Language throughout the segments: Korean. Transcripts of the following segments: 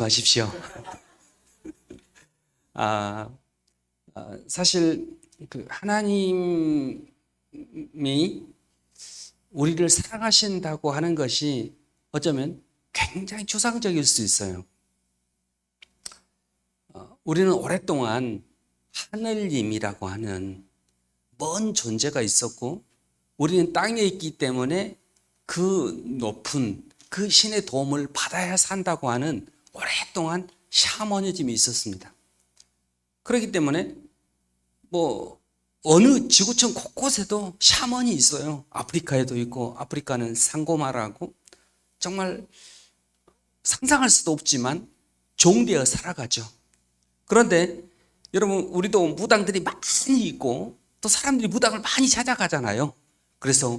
하십시오. 아, 사실 그 하나님이 우리를 사랑하신다고 하는 것이 어쩌면 굉장히 추상적일 수 있어요. 우리는 오랫동안 하늘님이라고 하는 먼 존재가 있었고, 우리는 땅에 있기 때문에 그 높은 그 신의 도움을 받아야 산다고 하는 오랫동안 샤머니즘이 있었습니다. 그렇기 때문에 어느 지구촌 곳곳에도 샤먼이 있어요. 아프리카에도 있고, 아프리카는 상고마라고 정말 상상할 수도 없지만 종되어 살아가죠. 그런데 여러분, 우리도 무당들이 많이 있고 또 사람들이 무당을 많이 찾아가잖아요. 그래서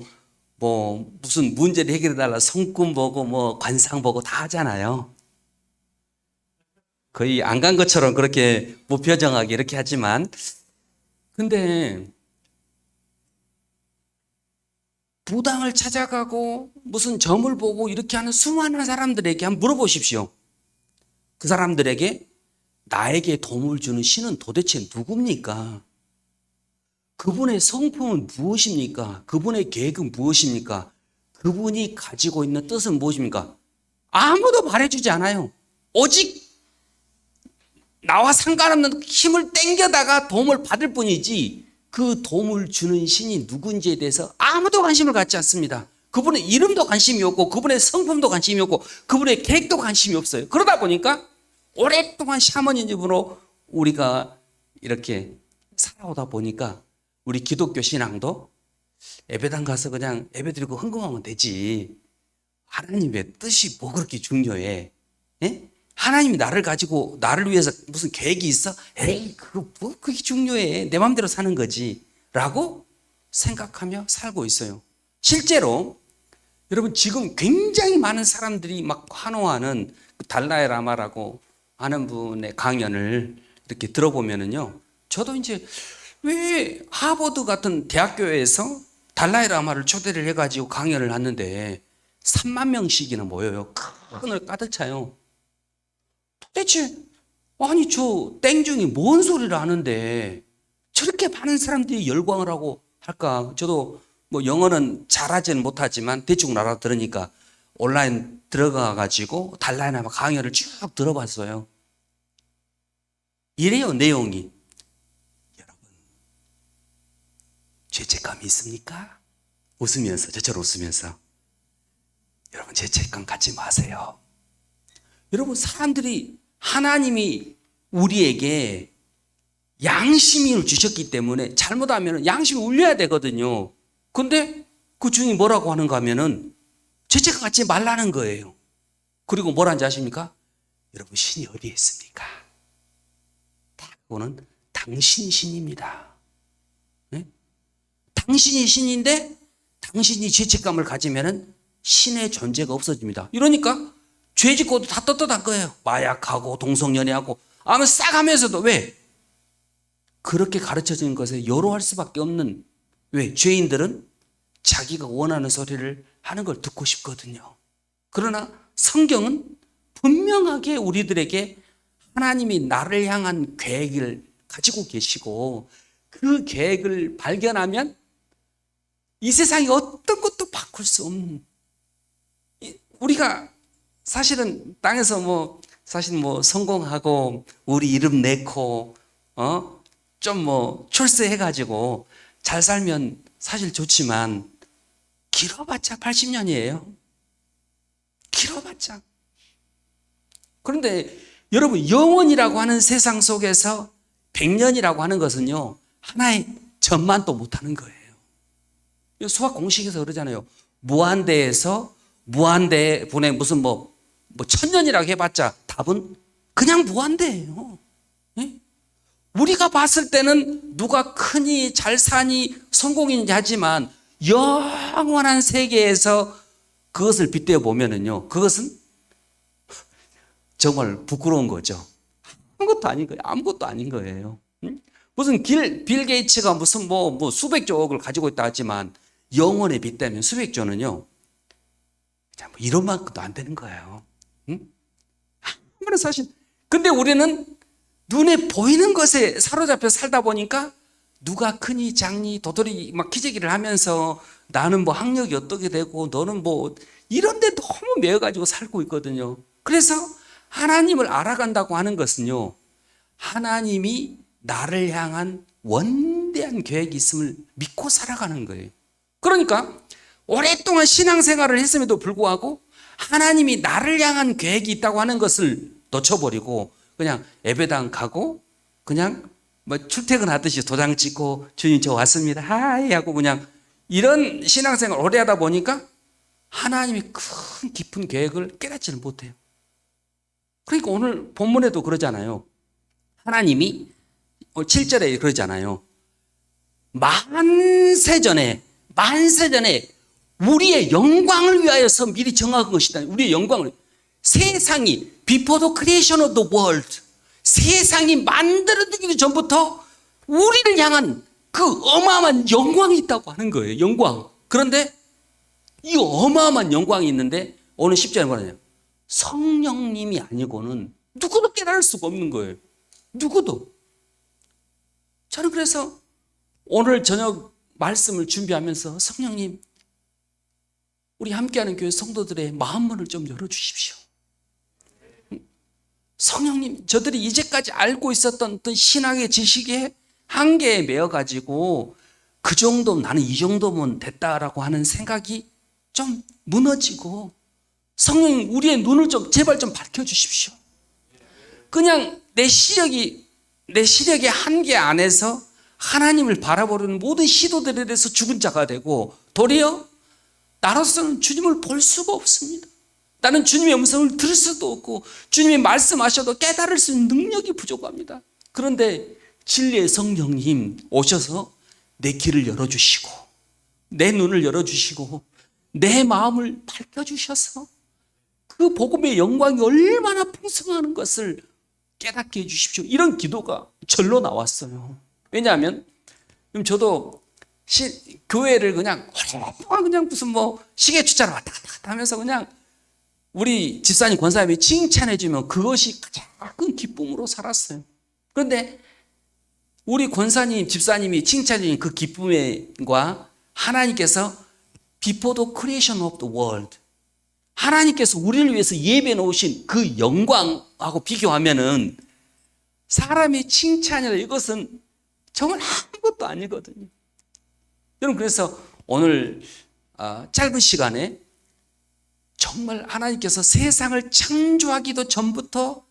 무슨 문제를 해결해달라 성금 보고 관상 보고 다 하잖아요. 거의 안 간 것처럼 그렇게 무표정하게 이렇게 하지만, 근데 무당을 찾아가고 무슨 점을 보고 이렇게 하는 수많은 사람들에게 한번 물어보십시오. 그 사람들에게 나에게 도움을 주는 신은 도대체 누굽니까? 그분의 성품은 무엇입니까? 그분의 계획은 무엇입니까? 그분이 가지고 있는 뜻은 무엇입니까? 아무도 말해주지 않아요. 오직 나와 상관없는 힘을 땡겨다가 도움을 받을 뿐이지, 그 도움을 주는 신이 누군지에 대해서 아무도 관심을 갖지 않습니다. 그분의 이름도 관심이 없고, 그분의 성품도 관심이 없고, 그분의 계획도 관심이 없어요. 그러다 보니까 오랫동안 샤머니즘으로 우리가 이렇게 살아오다 보니까 우리 기독교 신앙도 예배당 가서 그냥 예배 드리고 흥금하면 되지, 하나님의 뜻이 뭐 그렇게 중요해? 예? 하나님이 나를 가지고 나를 위해서 무슨 계획이 있어? 에이, 그게 중요해. 내 마음대로 사는 거지 라고 생각하며 살고 있어요. 실제로 여러분, 지금 굉장히 많은 사람들이 막 환호하는 그 달라이 라마라고 하는 분의 강연을 이렇게 들어보면은요, 저도 이제 왜 하버드 같은 대학교에서 달라이 라마를 초대를 해가지고 강연을 하는데 3만 명씩이나 모여요. 큰을 가득 차요. 도대체 아니 저 땡중이 뭔 소리를 하는데 저렇게 많은 사람들이 열광을 하고 할까? 저도 영어는 잘하지는 못하지만 대충 알아들으니까 온라인 들어가 가지고 달라이 라마 강연을 쭉 들어봤어요. 이래요, 내용이. 여러분, 죄책감이 있습니까? 웃으면서, 저처럼 웃으면서. 여러분, 죄책감 갖지 마세요. 여러분, 사람들이, 하나님이 우리에게 양심을 주셨기 때문에 잘못하면 양심이 울려야 되거든요. 근데 그 중에 뭐라고 하는가 하면은 죄책감 갖지 말라는 거예요. 그리고 뭐라는지 아십니까? 여러분, 신이 어디에 있습니까? 그거는 당신 신입니다. 네? 당신이 신인데 당신이 죄책감을 가지면은 신의 존재가 없어집니다. 이러니까 죄 짓고도 다 떳떳한 거예요. 마약하고 동성연애하고 아무 싹 하면서도 왜? 그렇게 가르쳐진 것에 여로할 수밖에 없는, 왜? 죄인들은 자기가 원하는 소리를 하는 걸 듣고 싶거든요. 그러나 성경은 분명하게 우리들에게 하나님이 나를 향한 계획을 가지고 계시고, 그 계획을 발견하면 이 세상이 어떤 것도 바꿀 수 없는, 우리가 사실은 땅에서 사실 성공하고 우리 이름 내고 좀 출세해가지고 잘 살면 사실 좋지만 길어봤자 80년이에요. 길어봤자. 그런데 여러분, 영원이라고 하는 세상 속에서 100년이라고 하는 것은요, 하나의 점만 또 못하는 거예요. 수학 공식에서 그러잖아요. 무한대에서 무한대 분의 무슨 1000년이라고 해봤자 답은 그냥 무한대예요. 네? 우리가 봤을 때는 누가 크니 잘 사니 성공이니 하지만 영원한 세계에서 그것을 빗대어 보면은요, 그것은 정말 부끄러운 거죠. 아무것도 아닌 거예요. 아무것도 아닌 거예요. 무슨 빌 게이츠가 무슨 수백조 억을 가지고 있다 하지만 영원에 빗대면 수백조는요, 이런 만큼도 안 되는 거예요. 얼마나 근데 우리는 눈에 보이는 것에 사로잡혀 살다 보니까 누가 크니 작니 도토리 막 기저귀를 하면서 나는 뭐 학력이 어떻게 되고 너는 뭐 이런데 너무 매여가지고 살고 있거든요. 그래서 하나님을 알아간다고 하는 것은요, 하나님이 나를 향한 원대한 계획이 있음을 믿고 살아가는 거예요. 그러니까 오랫동안 신앙생활을 했음에도 불구하고 하나님이 나를 향한 계획이 있다고 하는 것을 놓쳐버리고 그냥 예배당 가고 그냥 뭐 출퇴근하듯이 도장 찍고 주님 저 왔습니다 하이 하고 그냥 이런 신앙생활 오래 하다 보니까 하나님이 큰 깊은 계획을 깨닫지를 못해요. 그러니까 오늘 본문에도 그러잖아요. 하나님이 7절에 그러잖아요. 만세전에 우리의 영광을 위하여서 미리 정한 것이다. 우리의 영광을. 세상이 before the creation of the world, 세상이 만들어지기도 전부터 우리를 향한 그 어마어마한 영광이 있다고 하는 거예요. 영광. 그런데 이 어마어마한 영광이 있는데 오늘 10절에 뭐냐면 성령님이 아니고는 누구도 깨달을 수가 없는 거예요. 누구도. 저는 그래서 오늘 저녁 말씀을 준비하면서 성령님, 우리 함께하는 교회 성도들의 마음문을 좀 열어주십시오. 성령님, 저들이 이제까지 알고 있었던 어떤 신학의 지식의 한계에 매여가지고 그 정도면 나는 이 정도면 됐다라고 하는 생각이 좀 무너지고 성령님, 우리의 눈을 좀 제발 좀 밝혀주십시오. 그냥 내 시력의 한계 안에서 하나님을 바라보는 모든 시도들에 대해서 죽은 자가 되고 도리어 나로서는 주님을 볼 수가 없습니다. 나는 주님의 음성을 들을 수도 없고 주님이 말씀하셔도 깨달을 수 있는 능력이 부족합니다. 그런데 진리의 성령님 오셔서 내 길을 열어주시고 내 눈을 열어주시고 내 마음을 밝혀주셔서 그 복음의 영광이 얼마나 풍성한 것을 깨닫게 해주십시오. 이런 기도가 절로 나왔어요. 왜냐하면 저도 교회를 그냥 오랫동안 그냥 무슨 뭐 시계 주차로 왔다 갔다 하면서 그냥 우리 집사님 권사님이 칭찬해주면 그것이 가장 큰 기쁨으로 살았어요. 그런데 우리 권사님 집사님이 칭찬해주는 그 기쁨과 하나님께서 before the creation of the world, 하나님께서 우리를 위해서 예배해 놓으신 그 영광하고 비교하면은 사람의 칭찬이라 이것은 정말 아무것도 아니거든요. 여러분, 그래서 오늘 짧은 시간에 정말 하나님께서 세상을 창조하기도 전부터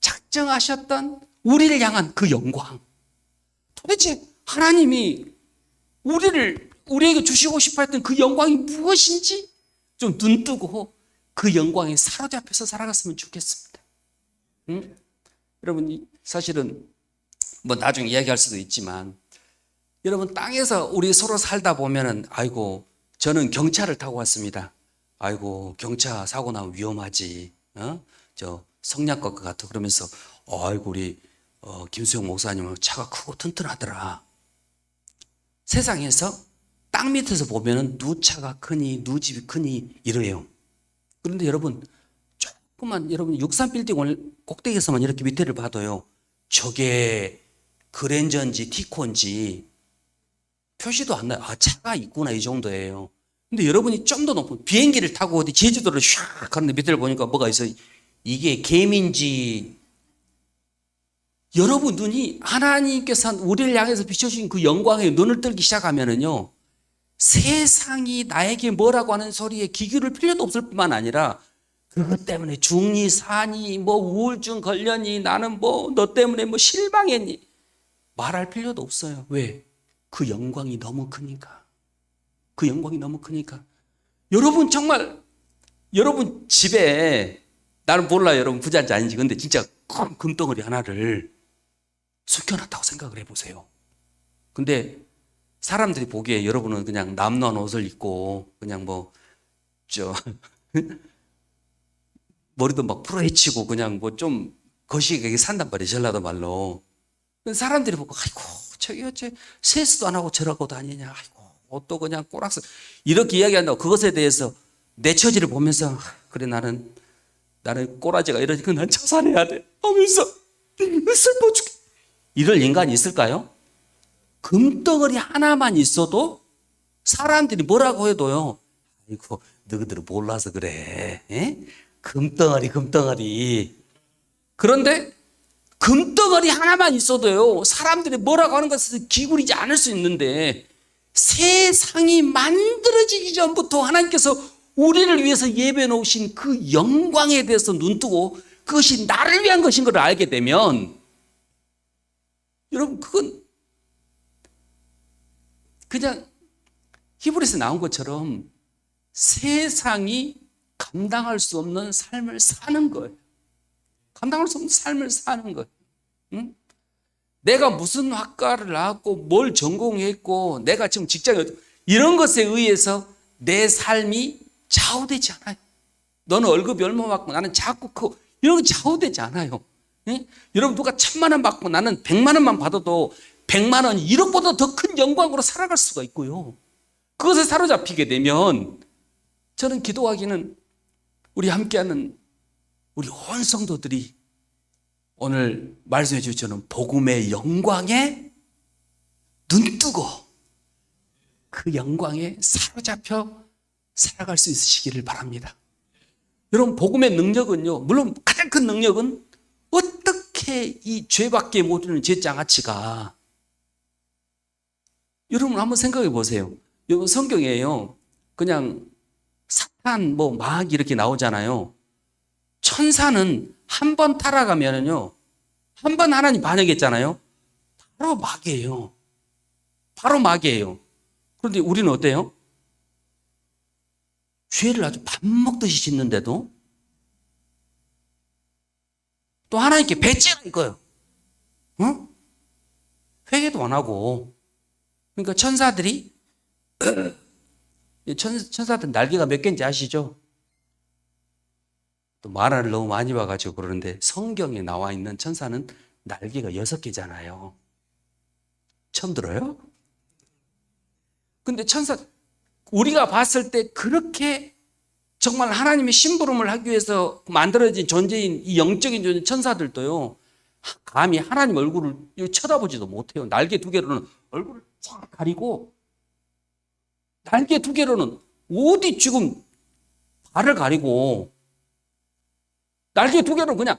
작정하셨던 우리를 향한 그 영광, 도대체 하나님이 우리에게 주시고 싶어 했던 그 영광이 무엇인지 좀 눈뜨고 그 영광에 사로잡혀서 살아갔으면 좋겠습니다. 여러분, 사실은 뭐 나중에 이야기할 수도 있지만 여러분, 땅에서 우리 서로 살다 보면은 아이고 저는 경차를 타고 왔습니다. 아이고 경차 사고 나면 위험하지. 저 성냥것 같아. 그러면서 아이고 우리 김수영 목사님은 차가 크고 튼튼하더라. 세상에서 땅 밑에서 보면은 누 차가 크니 누 집이 크니 이래요. 그런데 여러분 조금만 여러분 63빌딩 오늘 꼭대기에서만 이렇게 밑에를 봐도요. 저게 그랜저인지 티코인지 표시도 안 나요. 아, 차가 있구나 이 정도예요. 근데 여러분이 좀 더 높은 비행기를 타고 어디 제주도를 샥 가는데 밑에를 보니까 뭐가 있어요. 이게 개미인지. 여러분 눈이 하나님께서 우리를 향해서 비춰주신 그 영광에 눈을 들기 시작하면은요, 세상이 나에게 뭐라고 하는 소리에 귀 기울일 필요도 없을 뿐만 아니라 그것 때문에 중니 사니 뭐 우울증 걸렸니 나는 뭐 너 때문에 뭐 실망했니 말할 필요도 없어요. 왜? 그 영광이 너무 크니까. 그 영광이 너무 크니까. 여러분 정말 여러분 집에 나는 몰라요. 여러분 부자인지 아닌지. 근데 진짜 큰 금덩어리 하나를 숨겨놨다고 생각을 해보세요. 근데 사람들이 보기에 여러분은 그냥 남노한 옷을 입고 그냥 머리도 막 풀어헤치고 그냥 뭐 좀 거시기하게 산단 말이에요. 전라도 말로. 사람들이 보고 아이고 저기 어째 세수도 안 하고 저러고 다니냐. 아이고 옷도 그냥 꼬락서 이렇게 이야기한다고 그것에 대해서 내 처지를 보면서 그래 나는 나는 꼬라지가 이러니까 난 자살해야 돼 하면서 슬퍼 죽게. 이럴 인간이 있을까요? 금덩어리 하나만 있어도 사람들이 뭐라고 해도요, 아이고 너희들은 몰라서 그래. 에? 금덩어리. 그런데 금덩어리 하나만 있어도요, 사람들이 뭐라고 하는 것을 기울이지 않을 수 있는데, 세상이 만들어지기 전부터 하나님께서 우리를 위해서 예배해 놓으신 그 영광에 대해서 눈뜨고 그것이 나를 위한 것인 걸 알게 되면, 여러분 그건 그냥 히브리서에 나온 것처럼 세상이 감당할 수 없는 삶을 사는 거예요. 감당할 수 없는 삶을 사는 거예요. 응? 내가 무슨 학과를 나왔고 뭘 전공했고 내가 지금 직장에 이런 것에 의해서 내 삶이 좌우되지 않아요. 너는 월급이 얼마 받고 나는 작고 크고 이런 거 좌우되지 않아요. 응? 여러분 누가 1,000만 원 받고 나는 100만 원만 받아도 100만 원 1억보다 더 큰 영광으로 살아갈 수가 있고요. 그것에 사로잡히게 되면 저는 기도하기는 우리 함께하는 우리 온 성도들이 오늘 말씀해 주시는 복음의 영광에 눈뜨고 그 영광에 사로잡혀 살아갈 수 있으시기를 바랍니다. 여러분 복음의 능력은요, 물론 가장 큰 능력은 어떻게 이 죄밖에 모르는 죄장아치가, 여러분 한번 생각해 보세요. 여러분 성경에요 그냥 사탄 뭐 마귀 이렇게 나오잖아요. 천사는 한 번 타락하면은요, 한 번 하나님 반역했잖아요, 바로 마귀예요. 바로 마귀예요. 그런데 우리는 어때요? 죄를 아주 밥 먹듯이 짓는데도 또 하나님께 배째라 이거예요. 어? 회개도 안 하고. 그러니까 천사들이 천사들 날개가 몇 개인지 아시죠? 또 만화를 너무 많이 봐가지고 그러는데 성경에 나와 있는 천사는 날개가 6개잖아요. 처음 들어요? 근데 천사, 우리가 봤을 때 그렇게 정말 하나님의 심부름을 하기 위해서 만들어진 존재인 이 영적인 존재 천사들도요, 감히 하나님 얼굴을 쳐다보지도 못해요. 날개 2개로는 얼굴을 쫙 가리고, 날개 2개로는 어디 지금 발을 가리고, 날개 2개로는 그냥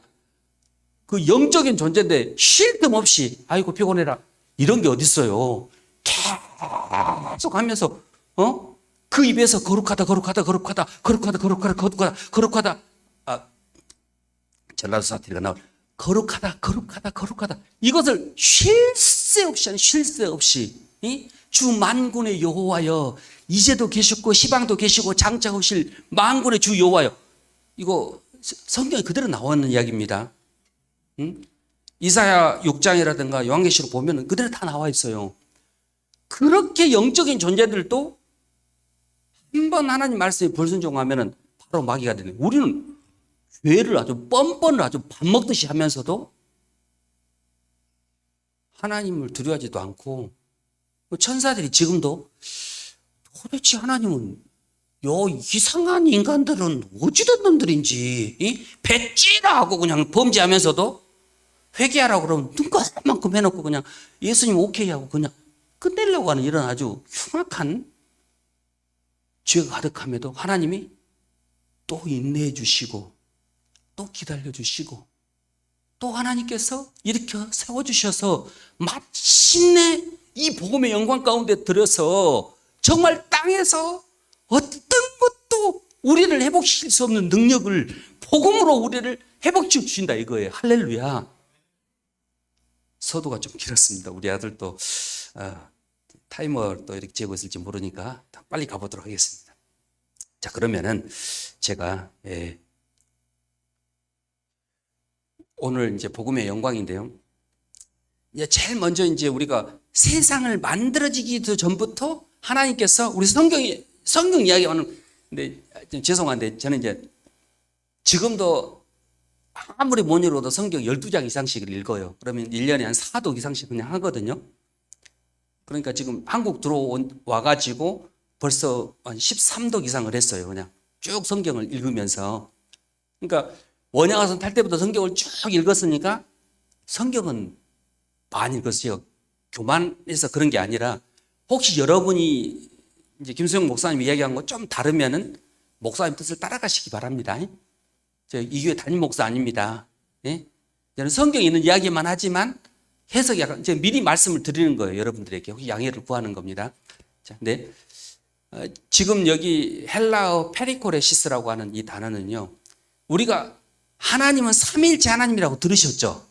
그 영적인 존재인데 쉴 틈 없이 아이고 피곤해라 이런 게 어딨어요. 계속 하면서 그 입에서 거룩하다 전라도 사투리가 나올 거룩하다 이것을 쉴 새 없이 주 만군의 여호와여 이제도 계셨고 시방도 계시고 장차오실 만군의 주 여호와여, 이거 성경에 그대로 나오는 이야기입니다. 이사야 6장이라든가 요한계시록 보면 그대로 다 나와 있어요. 그렇게 영적인 존재들도 한 번 하나님 말씀에 불순종하면 바로 마귀가 되는, 우리는 죄를 아주 뻔뻔을 아주 밥 먹듯이 하면서도 하나님을 두려워하지도 않고, 천사들이 지금도 도대체 하나님은 요 이상한 인간들은 어찌된 놈들인지 배찌라 하고 그냥 범죄하면서도 회개하라고 그러면 눈꺼만큼 해놓고 그냥 예수님 오케이 하고 그냥 끝내려고 하는 이런 아주 흉악한 죄가 가득함에도 하나님이 또 인내해 주시고 또 기다려 주시고 또 하나님께서 일으켜 세워주셔서 마침내 이 복음의 영광 가운데 들어서 정말 땅에서 어떤 것도 우리를 회복시킬 수 없는 능력을 복음으로 우리를 회복시켜 주신다 이거예요. 할렐루야. 서두가 좀 길었습니다. 우리 아들도 타이머를 또 이렇게 재고 있을지 모르니까 빨리 가보도록 하겠습니다. 자, 그러면은 제가 오늘 이제 복음의 영광인데요. 이제 제일 먼저 이제 우리가 세상을 만들어지기도 전부터 하나님께서 우리 성경 이야기하는, 근데 죄송한데 저는 이제 지금도 아무리 못 읽어도 성경 12장 이상씩을 읽어요. 그러면 1년에 한 4독 이상씩 그냥 하거든요. 그러니까 지금 한국 와가지고 벌써 한 13독 이상을 했어요. 그냥 쭉 성경을 읽으면서. 그러니까 원양어선 탈 때부터 성경을 쭉 읽었으니까 성경은 많이 읽었어요. 교만해서 그런 게 아니라 혹시 여러분이 이제 김수영 목사님 이야기한 거 좀 다르면은 목사님 뜻을 따라가시기 바랍니다. 저 이 교회 담임 목사 아닙니다. 예? 저는 성경에 있는 이야기만 하지만 해석이 약간 제가 미리 말씀을 드리는 거예요. 여러분들에게 혹시 양해를 구하는 겁니다. 자, 네. 지금 여기 헬라어 페리코레시스라고 하는 이 단어는요. 우리가 하나님은 삼위일체 하나님이라고 들으셨죠?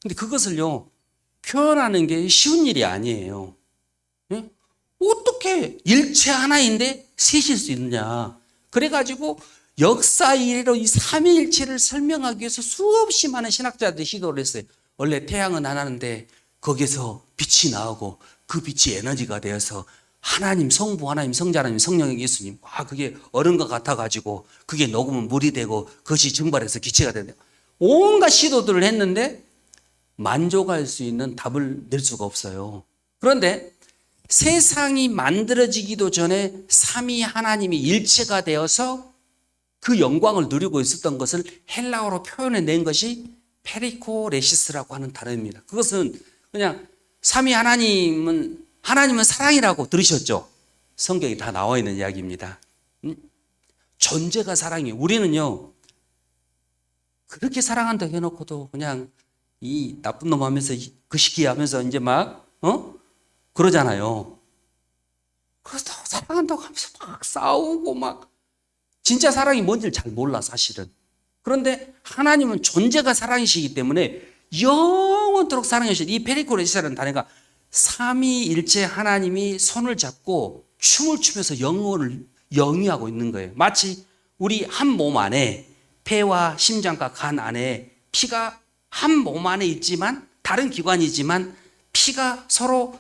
근데 그것을요. 표현하는 게 쉬운 일이 아니에요. 예? 어떻게 일체 하나인데 셋일 수 있느냐. 그래가지고 역사 이래로 이 삼위일체를 설명하기 위해서 수없이 많은 신학자들이 시도를 했어요. 원래 태양은 하나인데 거기서 빛이 나오고 그 빛이 에너지가 되어서 하나님 성부, 하나님 성자, 하나님 성령, 예수님, 그게 얼음과 같아가지고 그게 녹으면 물이 되고 그것이 증발해서 기체가 된다. 온갖 시도들을 했는데 만족할 수 있는 답을 낼 수가 없어요. 그런데 세상이 만들어지기도 전에 삼위 하나님이 일체가 되어서 그 영광을 누리고 있었던 것을 헬라어로 표현해낸 것이 페리코레시스라고 하는 단어입니다. 그것은 그냥 삼위 하나님은 사랑이라고 들으셨죠? 성경에 다 나와 있는 이야기입니다. 존재가 사랑이에요. 우리는요 그렇게 사랑한다 해놓고도 그냥 이 나쁜 놈 하면서 그 시기 하면서 이제 막 그러잖아요. 그래서 사랑한다고 하면서 막 싸우고 막 진짜 사랑이 뭔지를 잘 몰라 사실은. 그런데 하나님은 존재가 사랑이시기 때문에 영원토록 사랑하시는 이 페리코레시스라는 단어가 삼위일체 하나님이 손을 잡고 춤을 추면서 영혼을 영위하고 있는 거예요. 마치 우리 한 몸 안에 폐와 심장과 간 안에 피가 한 몸 안에 있지만 다른 기관이지만 피가 서로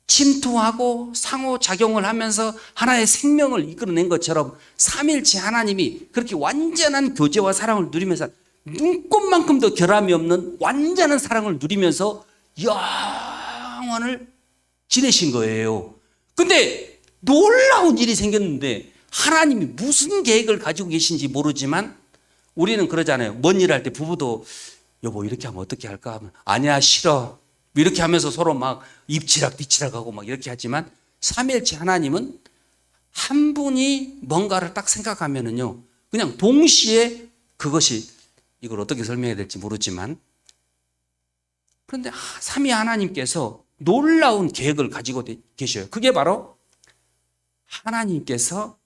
침투하고 상호작용을 하면서 하나의 생명을 이끌어낸 것처럼 삼일체 하나님이 그렇게 완전한 교제와 사랑을 누리면서 눈꽃만큼도 결함이 없는 완전한 사랑을 누리면서 영원을 지내신 거예요. 근데 놀라운 일이 생겼는데 하나님이 무슨 계획을 가지고 계신지 모르지만 우리는 그러잖아요. 뭔 일 할 때 부부도 여보 이렇게 하면 어떻게 할까 하면 아니야 싫어 이렇게 하면서 서로 막 입치락 뒤치락 하고 막 이렇게 하지만 삼위일체 하나님은 한 분이 뭔가를 딱 생각하면은요 그냥 동시에 그것이 이걸 어떻게 설명해야 될지 모르지만 그런데 삼위 하나님께서 놀라운 계획을 가지고 계셔요. 그게 바로 하나님께서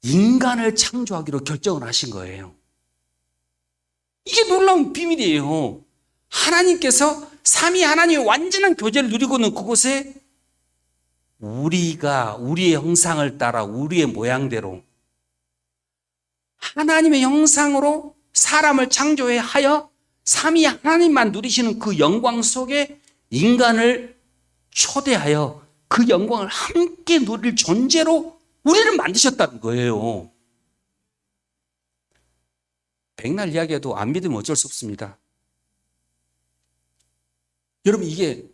인간을 창조하기로 결정을 하신 거예요. 이게 놀라운 비밀이에요. 하나님께서 삼위 하나님의 완전한 교제를 누리고 있는 그곳에 우리가 우리의 형상을 따라 우리의 모양대로 하나님의 형상으로 사람을 창조해 하여 삼위 하나님만 누리시는 그 영광 속에 인간을 초대하여 그 영광을 함께 누릴 존재로 우리를 만드셨다는 거예요. 백날 이야기해도 안 믿으면 어쩔 수 없습니다. 여러분 이게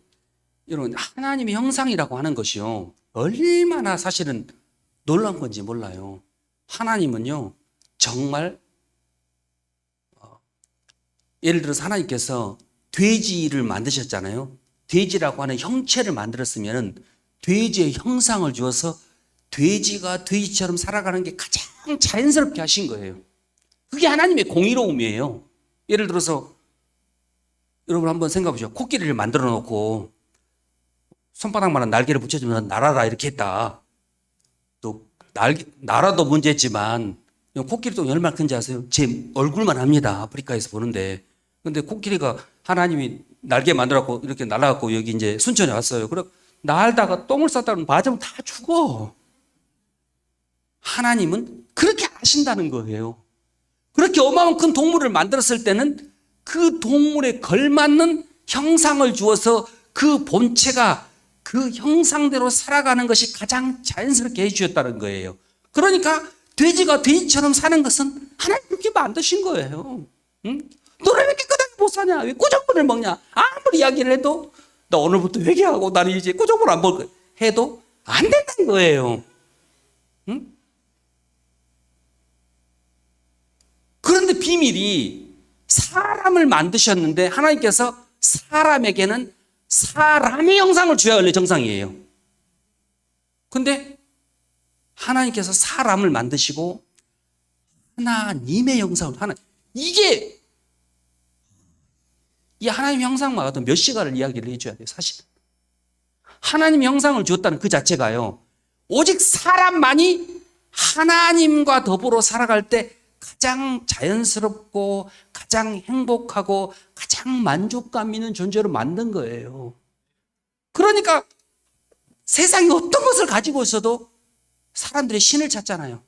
여러분 하나님의 형상이라고 하는 것이요 얼마나 사실은 놀라운 건지 몰라요. 하나님은요 정말 예를 들어서 하나님께서 돼지를 만드셨잖아요. 돼지라고 하는 형체를 만들었으면 돼지의 형상을 주어서 돼지가 돼지처럼 살아가는 게 가장 자연스럽게 하신 거예요. 그게 하나님의 공의로움이에요. 예를 들어서 여러분 한번 생각해 보시죠. 코끼리를 만들어 놓고 손바닥만한 날개를 붙여주면 날아라 이렇게 했다. 또 날아도 문제지만 코끼리도 얼마나 큰지 아세요? 제 얼굴만 합니다. 아프리카에서 보는데. 근데 코끼리가 하나님이 날개 만들었고 이렇게 날아갖고 여기 이제 순천에 왔어요. 그래 날다가 똥을 쌌다면 맞으면 다 죽어. 하나님은 그렇게 하신다는 거예요. 그렇게 어마어마한 큰 동물을 만들었을 때는 그 동물에 걸맞는 형상을 주어서 그 본체가 그 형상대로 살아가는 것이 가장 자연스럽게 해주셨다는 거예요. 그러니까 돼지가 돼지처럼 사는 것은 하나님 그렇게 만드신 거예요. 응? 너는 왜 깨끗하게 못 사냐? 왜 꾸정물을 먹냐? 아무리 이야기를 해도 나 오늘부터 회개하고 나는 이제 꾸정물 안 먹을 해도 안 된다는 거예요. 응? 그런데 그런데 비밀이 사람을 만드셨는데 하나님께서 사람에게는 사람의 형상을 줘야 원래 정상이에요. 근데 하나님께서 사람을 만드시고 하나님의 형상을 이게 이 하나님 형상마다 몇 시간을 이야기를 해줘야 돼요. 사실 하나님 형상을 주었다는 그 자체가요, 오직 사람만이 하나님과 더불어 살아갈 때 가장 자연스럽고 가장 행복하고 가장 만족감 있는 존재로 만든 거예요. 그러니까 세상에 어떤 것을 가지고 있어도 사람들이 신을 찾잖아요.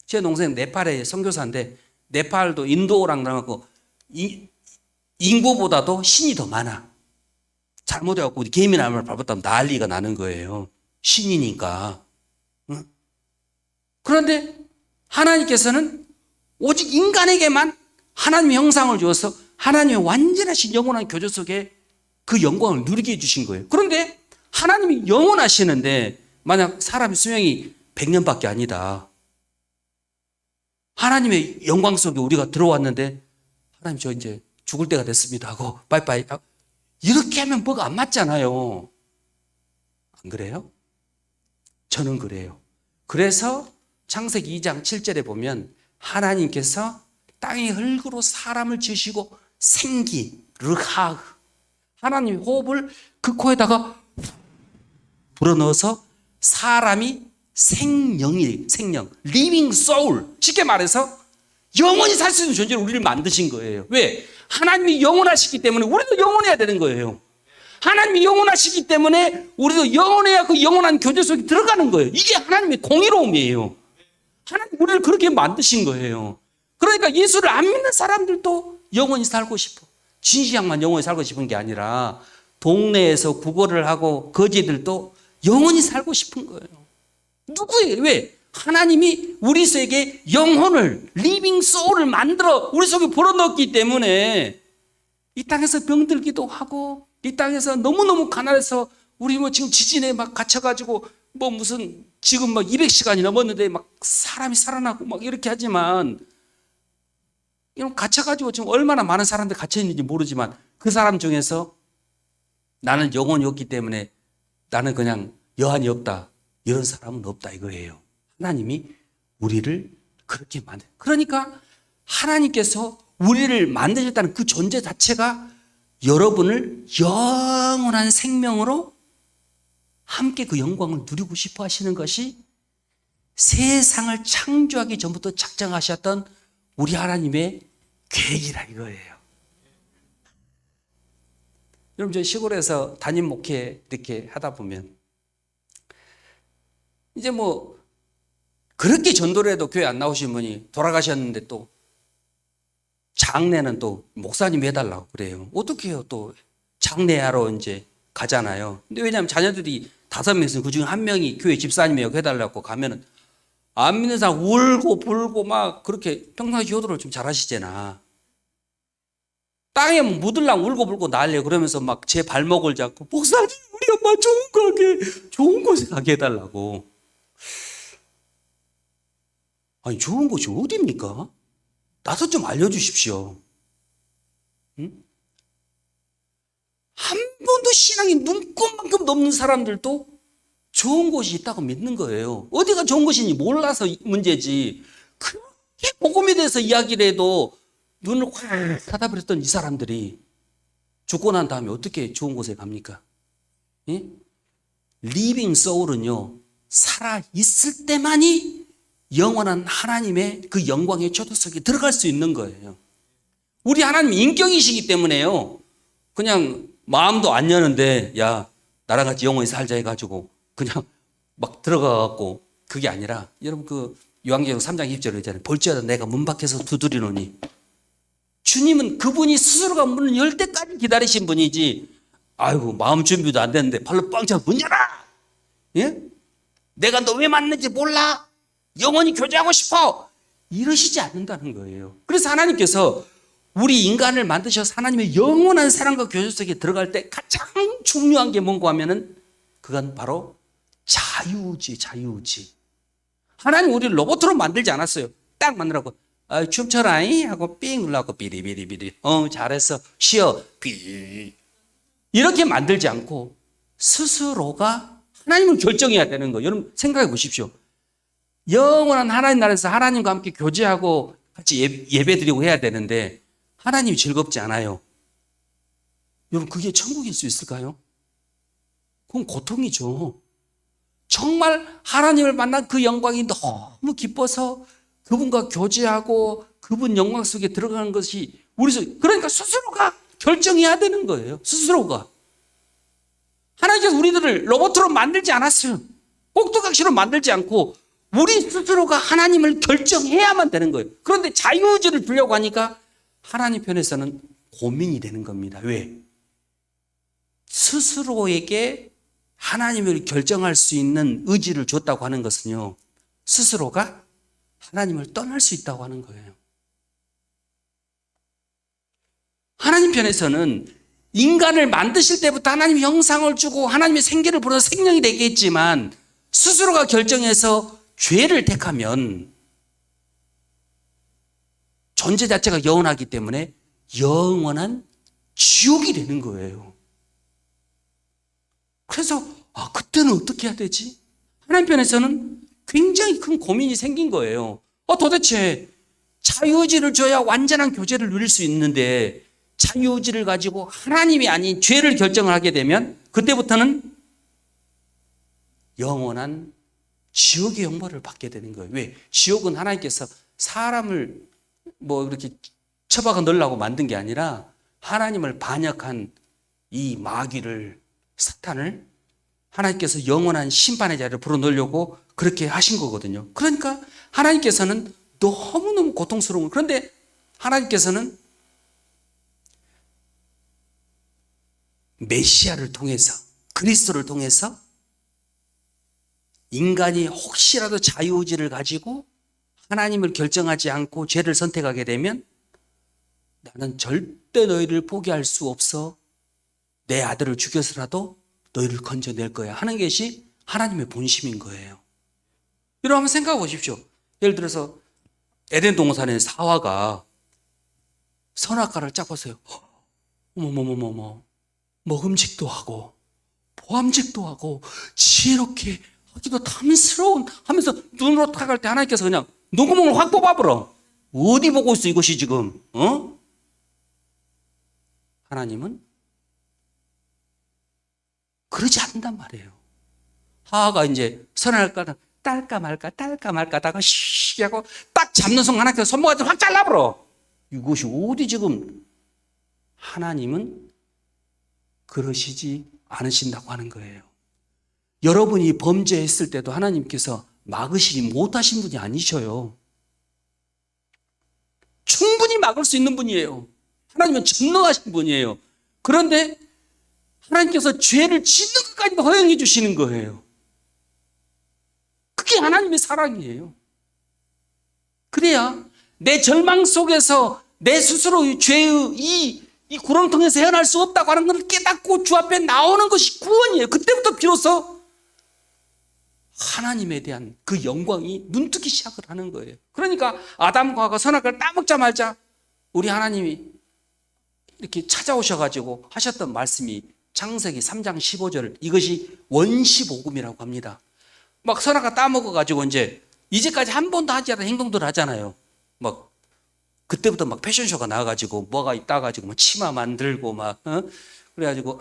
제 동생 네팔의 선교사인데, 네팔도 인도랑 나가고 인구보다도 신이 더 많아. 잘못해갖고 우리 개미나무를 밟았다면 난리가 나는 거예요. 신이니까. 응? 그런데 하나님께서는 오직 인간에게만 하나님의 형상을 주어서 하나님의 완전하신 영원한 교제 속에 그 영광을 누리게 해주신 거예요. 그런데 하나님이 영원하시는데 만약 사람의 수명이 100년밖에 아니다. 하나님의 영광 속에 우리가 들어왔는데 하나님 저 이제 죽을 때가 됐습니다 하고 빠이빠이 이렇게 하면 뭐가 안 맞잖아요. 안 그래요? 저는 그래요. 그래서 창세기 2장 7절에 보면 하나님께서 땅의 흙으로 사람을 지으시고 생기, 르하흐, 하나님의 호흡을 그 코에다가 불어넣어서 사람이 생명, living soul, 쉽게 말해서 영원히 살 수 있는 존재로 우리를 만드신 거예요. 왜? 하나님이 영원하시기 때문에 우리도 영원해야 되는 거예요. 하나님이 영원하시기 때문에 우리도 영원해야 그 영원한 교제 속에 들어가는 거예요. 이게 하나님의 공의로움이에요. 하나님 우리를 그렇게 만드신 거예요. 그러니까 예수를 안 믿는 사람들도 영원히 살고 싶어. 진시황만 영원히 살고 싶은 게 아니라 동네에서 구걸을 하고 거지들도 영원히 살고 싶은 거예요. 누구예요? 왜? 하나님이 우리 속에 영혼을, 리빙 소울을 만들어 우리 속에 불어넣었기 때문에 이 땅에서 병들기도 하고 이 땅에서 너무너무 가난해서 우리 뭐 지금 지진에 막 갇혀가지고 뭐 무슨 지금 막 200시간이 넘었는데 막 사람이 살아나고 막 이렇게 하지만 이런 갇혀가지고 지금 얼마나 많은 사람들 갇혀있는지 모르지만 그 사람 중에서 나는 영혼이 없기 때문에 나는 그냥 여한이 없다. 이런 사람은 없다 이거예요. 하나님이 우리를 그렇게 만든. 그러니까 하나님께서 우리를 만드셨다는 그 존재 자체가 여러분을 영원한 생명으로 함께 그 영광을 누리고 싶어 하시는 것이 세상을 창조하기 전부터 작정하셨던 우리 하나님의 계획이라 이거예요. 여러분 저 시골에서 담임 목회 이렇게 하다 보면 이제 뭐 그렇게 전도를 해도 교회 안 나오신 분이 돌아가셨는데 또 장례는 또 목사님이 해달라고 그래요. 어떻게 해요? 또 장례하러 이제 가잖아요. 근데 왜냐하면 자녀들이 5명 있으면 그중에 1명이 교회 집사님이라고 해달라고 가면은 안 믿는 사람 울고 불고 막 그렇게 평상시 효도를 좀 잘하시잖아. 땅에 묻으려고 울고 불고 난리예요. 그러면서 막 제 발목을 잡고 목사님 우리 엄마 좋은 곳에 가게 해달라고. 아니 좋은 곳이 어디입니까? 나도 좀 알려주십시오. 응? 한 번도 신앙이 눈꼽만큼 넘는 사람들도 좋은 곳이 있다고 믿는 거예요. 어디가 좋은 곳인지 몰라서 문제지. 그렇게 복음에 대해서 이야기를 해도 눈을 확 닫아버렸던 이 사람들이 죽고 난 다음에 어떻게 좋은 곳에 갑니까? 예? 리빙 소울은요, 살아있을 때만이 영원한 하나님의 그 영광의 초도 속에 들어갈 수 있는 거예요. 우리 하나님 인격이시기 때문에요. 그냥 마음도 안 여는데 야 나랑 같이 영원히 살자 해가지고 그냥 막 들어가갖고 그게 아니라 여러분 그 요한계시록 3장 20절에 있잖아요. 볼지어다 내가 문 밖에서 두드리노니. 주님은 그분이 스스로가 문을 열 때까지 기다리신 분이지 아이고 마음 준비도 안 됐는데 발로 빵 차고 문 열어. 예? 내가 너 왜 만났는지 몰라? 영원히 교제하고 싶어. 이러시지 않는다는 거예요. 그래서 하나님께서 우리 인간을 만드셔서 하나님의 영원한 사랑과 교제 속에 들어갈 때 가장 중요한 게 뭔가 하면은 그건 바로 자유의지. 하나님 우리를 로봇으로 만들지 않았어요. 딱 만들라고 춤춰라잉 하고 삥 눌러갖고 비리비리비리 잘했어 쉬어 비 이렇게 만들지 않고 스스로가 하나님을 결정해야 되는 거예요. 여러분 생각해 보십시오. 영원한 하나님 나라에서 하나님과 함께 교제하고 같이 예배 드리고 해야 되는데 하나님이 즐겁지 않아요. 여러분 그게 천국일 수 있을까요? 그건 고통이죠. 정말 하나님을 만난 그 영광이 너무 기뻐서 그분과 교제하고 그분 영광 속에 들어가는 것이 그러니까 스스로가 결정해야 되는 거예요. 스스로가. 하나님께서 우리들을 로봇으로 만들지 않았어요. 꼭두각시로 만들지 않고 우리 스스로가 하나님을 결정해야만 되는 거예요. 그런데 자유의지를 주려고 하니까 하나님 편에서는 고민이 되는 겁니다. 왜? 스스로에게 하나님을 결정할 수 있는 의지를 줬다고 하는 것은요, 스스로가 하나님을 떠날 수 있다고 하는 거예요. 하나님 편에서는 인간을 만드실 때부터 하나님의 형상을 주고 하나님의 생기를 불어서 생명이 되게 했지만 스스로가 결정해서 죄를 택하면 존재 자체가 영원하기 때문에 영원한 지옥이 되는 거예요. 그래서 그때는 어떻게 해야 되지? 하나님 편에서는 굉장히 큰 고민이 생긴 거예요. 도대체 자유의지를 줘야 완전한 교제를 누릴 수 있는데 자유의지를 가지고 하나님이 아닌 죄를 결정을 하게 되면 그때부터는 영원한 지옥의 형벌을 받게 되는 거예요. 왜? 지옥은 하나님께서 사람을 이렇게 처박아 넣으려고 만든 게 아니라 하나님을 반역한 이 마귀를 사탄을 하나님께서 영원한 심판의 자리를 불어넣으려고 그렇게 하신 거거든요. 그러니까 하나님께서는 너무너무 고통스러운 거예요. 그런데 하나님께서는 메시아를 통해서 그리스도를 통해서 인간이 혹시라도 자유의지를 가지고 하나님을 결정하지 않고 죄를 선택하게 되면 나는 절대 너희를 포기할 수 없어 내 아들을 죽여서라도 너희를 건져낼 거야 하는 것이 하나님의 본심인 거예요. 여러분 한번 생각해 보십시오. 예를 들어서 에덴 동산에서 하와가 선악과를 쫙 보세요. 어머머머머머 먹음직도 하고 보암직도 하고 지혜롭게 하기도 탐스러운 하면서 눈으로 탁 할 때 하나님께서 그냥 눈구멍을 확 뽑아버려. 어디 보고 있어 이것이 지금? 하나님은 그러지 않는단 말이에요. 하와가 이제 선악과를 딸까 말까 하다가 씩 하고 딱 잡는 순간 하나님께서 손목을 확 잘라버려. 이것이 어디 지금? 하나님은 그러시지 않으신다고 하는 거예요. 여러분이 범죄했을 때도 하나님께서 막으시지 못하신 분이 아니셔요. 충분히 막을 수 있는 분이에요. 하나님은 전능하신 분이에요. 그런데 하나님께서 죄를 짓는 것까지도 허용해 주시는 거예요. 그게 하나님의 사랑이에요. 그래야 내 절망 속에서 내 스스로 죄의 이 구렁텅이에서 헤어날 수 없다고 하는 걸 깨닫고 주 앞에 나오는 것이 구원이에요. 그때부터 비로소 하나님에 대한 그 영광이 눈뜨기 시작을 하는 거예요. 그러니까 아담과 하와가 선악과를 따먹자마자 우리 하나님이 이렇게 찾아오셔가지고 하셨던 말씀이 창세기 3장 15절, 이것이 원시복음이라고 합니다. 막 선악과 따먹어가지고 이제까지 한 번도 하지 않은 행동들을 하잖아요. 막 그때부터 막 패션쇼가 나와가지고 뭐가 있다가지고 막 치마 만들고 그래가지고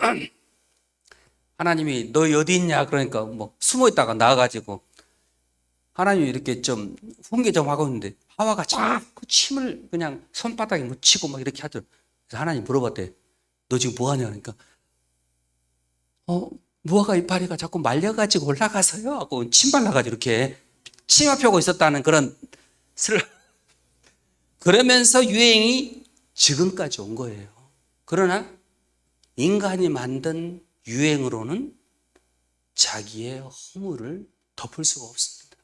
하나님이 너 어디 있냐 그러니까 숨어 있다가 나와가지고 하나님이 이렇게 좀 훈계 좀 하고 있는데 하와가 자꾸 침을 그냥 손바닥에 묻히고 막 이렇게 하더라고요. 그래서 하나님 물어봤대. 너 지금 뭐 하냐 그러니까 무화과 이파리가 자꾸 말려가지고 올라가서요 하고 침 발라가지고 이렇게 치마 펴고 있었다는 그런 그러면서 유행이 지금까지 온 거예요. 그러나 인간이 만든 유행으로는 자기의 허물을 덮을 수가 없습니다.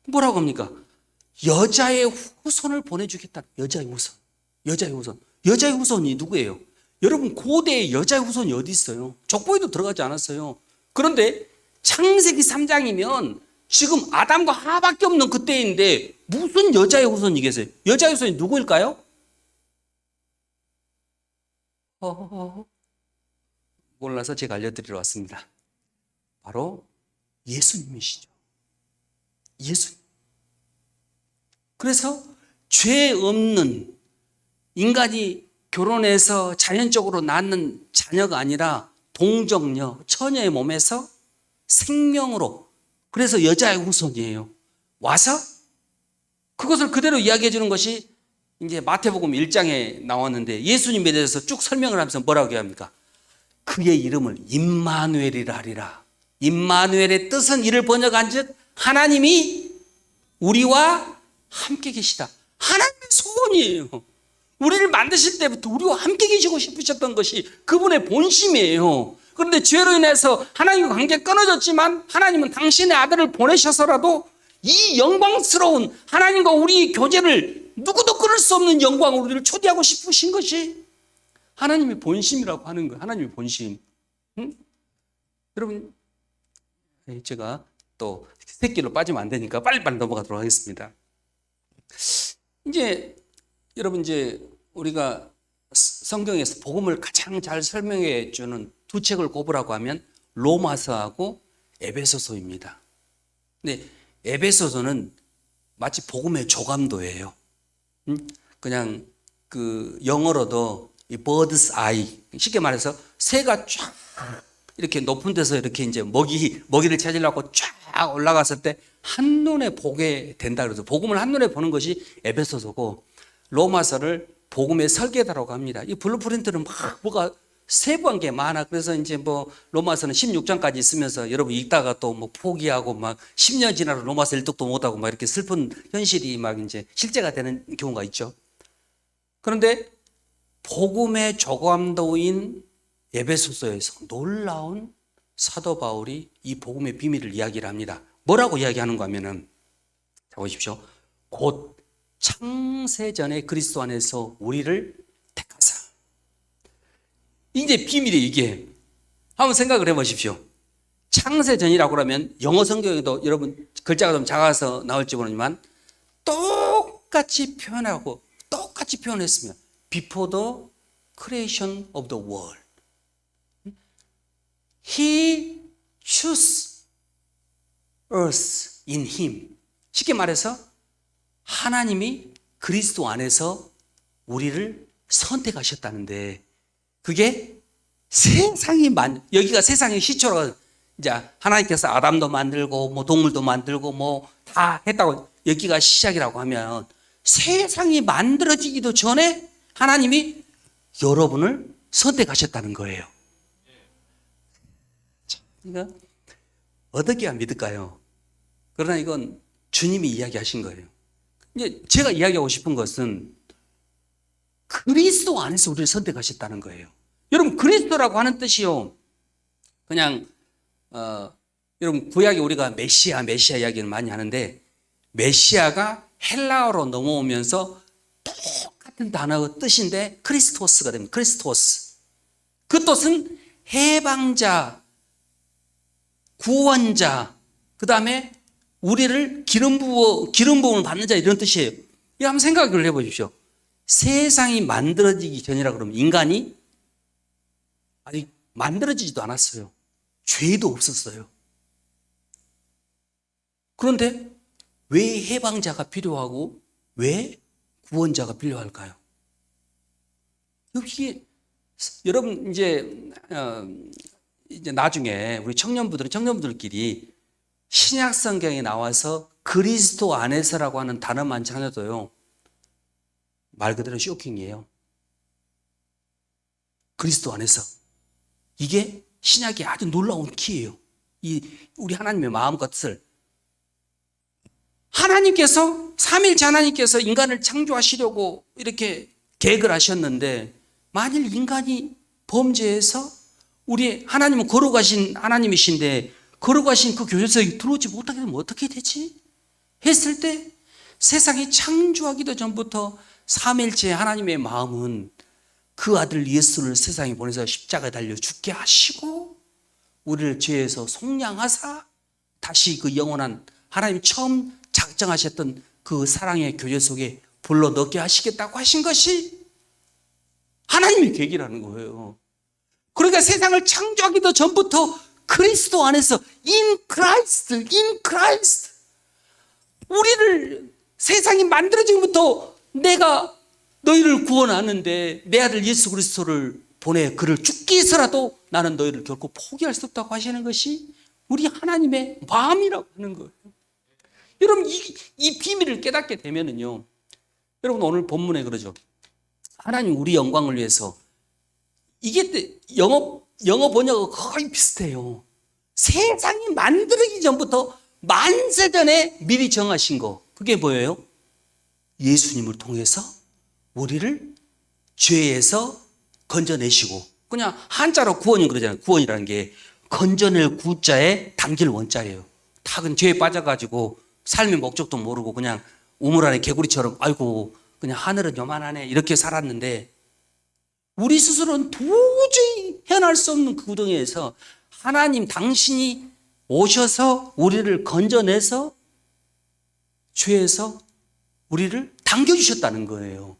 뭐라고 합니까? 여자의 후손을 보내주겠다. 여자의 후손이 누구예요? 여러분 고대에 여자의 후손이 어디 있어요? 족보에도 들어가지 않았어요. 그런데 창세기 3장이면 지금 아담과 하와밖에 없는 그때인데 무슨 여자의 후손이겠어요? 여자의 후손이 누구일까요? 몰라서 제가 알려드리러 왔습니다. 바로 예수님이시죠. 예수님. 그래서 죄 없는 인간이 결혼해서 자연적으로 낳는 자녀가 아니라 동정녀, 처녀의 몸에서 생명으로, 그래서 여자의 후손이에요. 와서 그것을 그대로 이야기해 주는 것이 이제 마태복음 1장에 나왔는데, 예수님에 대해서 쭉 설명을 하면서 뭐라고 합니까? 그의 이름을 임마누엘이라 하리라. 임마누엘의 뜻은 이를 번역한 즉 하나님이 우리와 함께 계시다. 하나님의 소원이에요. 우리를 만드실 때부터 우리와 함께 계시고 싶으셨던 것이 그분의 본심이에요. 그런데 죄로 인해서 하나님과 관계가 끊어졌지만 하나님은 당신의 아들을 보내셔서라도 이 영광스러운 하나님과 우리의 교제를, 누구도 끊을 수 없는 영광으로 우리를 초대하고 싶으신 것이 하나님의 본심이라고 하는 거예요. 하나님의 본심. 응? 여러분, 제가 또 새끼로 빠지면 안 되니까 빨리빨리 넘어가도록 하겠습니다. 이제 여러분, 이제 우리가 성경에서 복음을 가장 잘 설명해 주는 두 책을 꼽으라고 하면 로마서하고 에베소서입니다. 근데 에베소서는 마치 복음의 조감도예요. 그냥 그 영어로도 이 bird's eye, 쉽게 말해서 새가 쫙 이렇게 높은 데서 이렇게 이제 먹이를 찾으려고 쫙 올라갔을 때 한눈에 보게 된다 그래서 복음을 한눈에 보는 것이 에베소서고, 로마서를 복음의 설계다라고 합니다. 이 블루프린트는 막 뭐가 세부한 게 많아. 그래서 이제 뭐 로마서는 16장까지 있으면서 여러분 읽다가 또 뭐 포기하고 막 10년 지나도 로마서 1독도 못하고 막 이렇게 슬픈 현실이 막 이제 실제가 되는 경우가 있죠. 그런데 복음의 조감도인 에베소서에서 놀라운 사도 바울이 이 복음의 비밀을 이야기를 합니다. 뭐라고 이야기하는가 하면은, 자 보십시오. 곧 창세전에 그리스도 안에서 우리를 택하사. 이제 비밀이 이게, 한번 생각을 해보십시오. 창세전이라고 그러면 영어 성경에도 여러분 글자가 좀 작아서 나올지 모르지만 똑같이 표현하고 똑같이 표현했습니다. Before the creation of the world. He chose us in him. 쉽게 말해서 하나님이 그리스도 안에서 우리를 선택하셨다는데, 그게 여기가 세상의 시초로, 이제 하나님께서 아담도 만들고 뭐 동물도 만들고 뭐 다 했다고 여기가 시작이라고 하면, 세상이 만들어지기도 전에 하나님이 여러분을 선택하셨다는 거예요. 그러니까 어떻게 믿을까요? 그러나 이건 주님이 이야기하신 거예요. 이제 제가 이야기하고 싶은 것은 그리스도 안에서 우리를 선택하셨다는 거예요. 여러분, 그리스도라고 하는 뜻이요, 그냥 여러분 구약에 우리가 메시아 이야기를 많이 하는데, 메시아가 헬라어로 넘어오면서 똑같은 단어의 뜻인데 크리스토스가 됩니다. 크리스토스. 그 뜻은 해방자, 구원자, 그 다음에 우리를 기름 부음을 받는 자, 이런 뜻이에요. 이 한번 생각을 해보십시오. 세상이 만들어지기 전이라 그러면 인간이 아직 만들어지지도 않았어요. 죄도 없었어요. 그런데 왜 해방자가 필요하고 왜 구원자가 필요할까요? 여기 여러분 이제 나중에 우리 청년부들끼리 신약 성경에 나와서 그리스도 안에서라고 하는 단어만 찾아도요, 말 그대로 쇼킹이에요. 그리스도 안에서. 이게 신약의 아주 놀라운 키예요. 우리 하나님의 마음과 뜻을. 하나님께서, 삼위일체 하나님께서 인간을 창조하시려고 이렇게 계획을 하셨는데, 만일 인간이 범죄해서, 우리 하나님은 거룩하신 하나님이신데 거룩하신 그 교제석에 들어오지 못하게 되면 어떻게 되지? 했을 때 세상이 창조하기도 전부터 삼위일체 하나님의 마음은 그 아들 예수를 세상에 보내서 십자가에 달려 죽게 하시고 우리를 죄에서 속량하사 다시 그 영원한 하나님 처음 작정하셨던 그 사랑의 교제 속에 불러 넣게 하시겠다고 하신 것이 하나님의 계획이라는 거예요. 그러니까 세상을 창조하기도 전부터 그리스도 안에서 in Christ 우리를 세상이 만들어지기부터 내가 너희를 구원하는데 내 아들 예수 그리스도를 보내 그를 죽기 위해서라도 나는 너희를 결코 포기할 수 없다고 하시는 것이 우리 하나님의 마음이라고 하는 거예요. 여러분 이 비밀을 깨닫게 되면은요, 여러분 오늘 본문에 그러죠. 하나님 우리 영광을 위해서, 이게 영어 번역하고 거의 비슷해요. 세상이 만들어지기 전부터 만세전에 미리 정하신 거, 그게 뭐예요? 예수님을 통해서 우리를 죄에서 건져내시고, 그냥 한자로 구원이 그러잖아요. 구원이라는 게 건져낼 구자에 당길 원자예요. 다 그냥 죄에 빠져가지고 삶의 목적도 모르고 그냥 우물 안에 개구리처럼 아이고 그냥 하늘은 요만하네 이렇게 살았는데, 우리 스스로는 도저히 헤어날 수 없는 그 구덩이에서 하나님 당신이 오셔서 우리를 건져내서 죄에서 우리를 당겨주셨다는 거예요.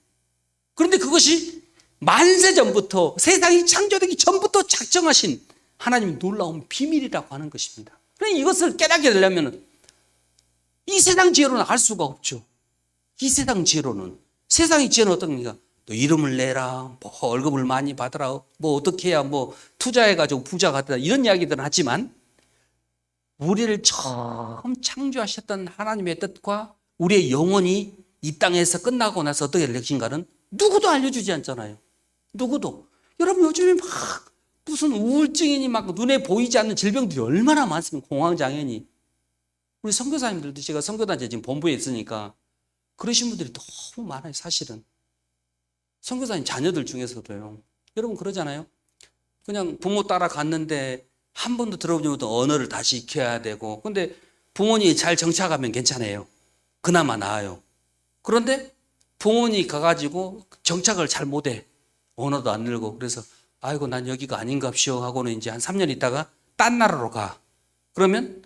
그런데 그것이 만세전부터, 세상이 창조되기 전부터 작정하신 하나님의 놀라운 비밀이라고 하는 것입니다. 그러니 이것을 깨닫게 되려면 이 세상 지혜로는 알 수가 없죠. 이 세상 지혜로는, 세상의 지혜는 어떤 겁니까? 또 이름을 내라, 뭐 월급을 많이 받으라, 뭐 어떻게 해야 뭐 투자해가지고 부자가 되라, 이런 이야기들은 하지만 우리를 처음 창조하셨던 하나님의 뜻과 우리의 영혼이 이 땅에서 끝나고 나서 어떻게 될 것인가는 누구도 알려주지 않잖아요. 누구도. 여러분 요즘에 막 무슨 우울증이니 막 눈에 보이지 않는 질병들이 얼마나 많습니까? 공황장애니. 우리 선교사님들도, 제가 선교단체 지금 본부에 있으니까 그러신 분들이 너무 많아요. 사실은 선교사님 자녀들 중에서도요. 여러분 그러잖아요. 그냥 부모 따라 갔는데 한 번도 들어보지 못한 언어를 다시 익혀야 되고, 근데 부모님이 잘 정착하면 괜찮아요. 그나마 나아요. 그런데 부모님이 가가지고 정착을 잘 못해. 언어도 안 늘고. 그래서 아이고 난 여기가 아닌갑시오 하고는 이제 한 3년 있다가 딴 나라로 가. 그러면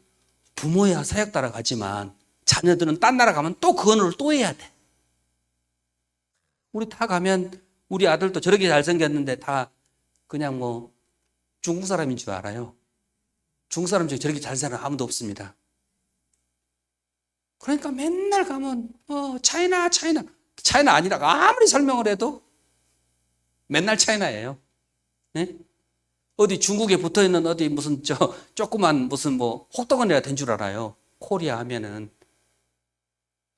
부모야 사역 따라 가지만 자녀들은 딴 나라 가면 또 그 언어를 또 해야 돼. 우리 다 가면 우리 아들도 저렇게 잘생겼는데 다 그냥 뭐 중국 사람인 줄 알아요. 중국 사람 중에 저렇게 잘 사는 아무도 없습니다. 그러니까 맨날 가면 차이나 아니라고 아무리 설명을 해도 맨날 차이나예요. 네? 어디 중국에 붙어있는 어디 무슨 조그만 무슨 뭐 혹독한 애가 된 줄 알아요. 코리아 하면은.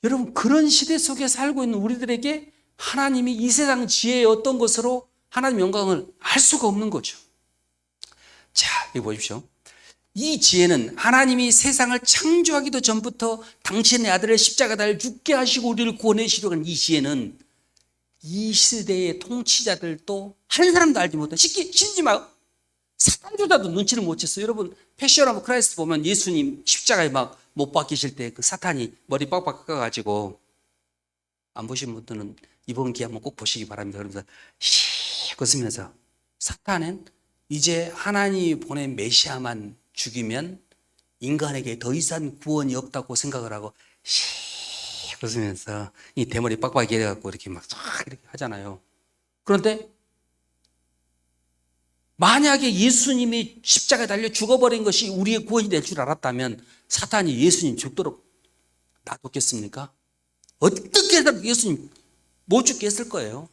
여러분 그런 시대 속에 살고 있는 우리들에게 하나님이 이 세상 지혜의 어떤 것으로 하나님 영광을 알 수가 없는 거죠. 자, 여기 보십시오. 이 지혜는 하나님이 세상을 창조하기도 전부터 당신의 아들의 십자가 달려 죽게 하시고 우리를 구원하시려고 하는 이 지혜는 이 시대의 통치자들도 한 사람도 알지 못한, 신지 마요. 사탄조차도 눈치를 못 챘어요. 여러분 패션 오브 크라이스트 보면 예수님 십자가에 막 못 박히실 때 그 사탄이 머리 빡빡 깎아가지고, 안 보신 분들은 이번 기회 한번 꼭 보시기 바랍니다. 그러면서 씩 웃으면서, 사탄은 이제 하나님이 보낸 메시아만 죽이면 인간에게 더 이상 구원이 없다고 생각을 하고 씩 웃으면서 이 대머리 빡빡이 해갖고 이렇게 막 이렇게 하잖아요. 그런데 만약에 예수님이 십자가에 달려 죽어버린 것이 우리의 구원이 될 줄 알았다면 사탄이 예수님 죽도록 놔뒀겠습니까? 어떻게 해서 예수님 못 죽게 했을 거예요.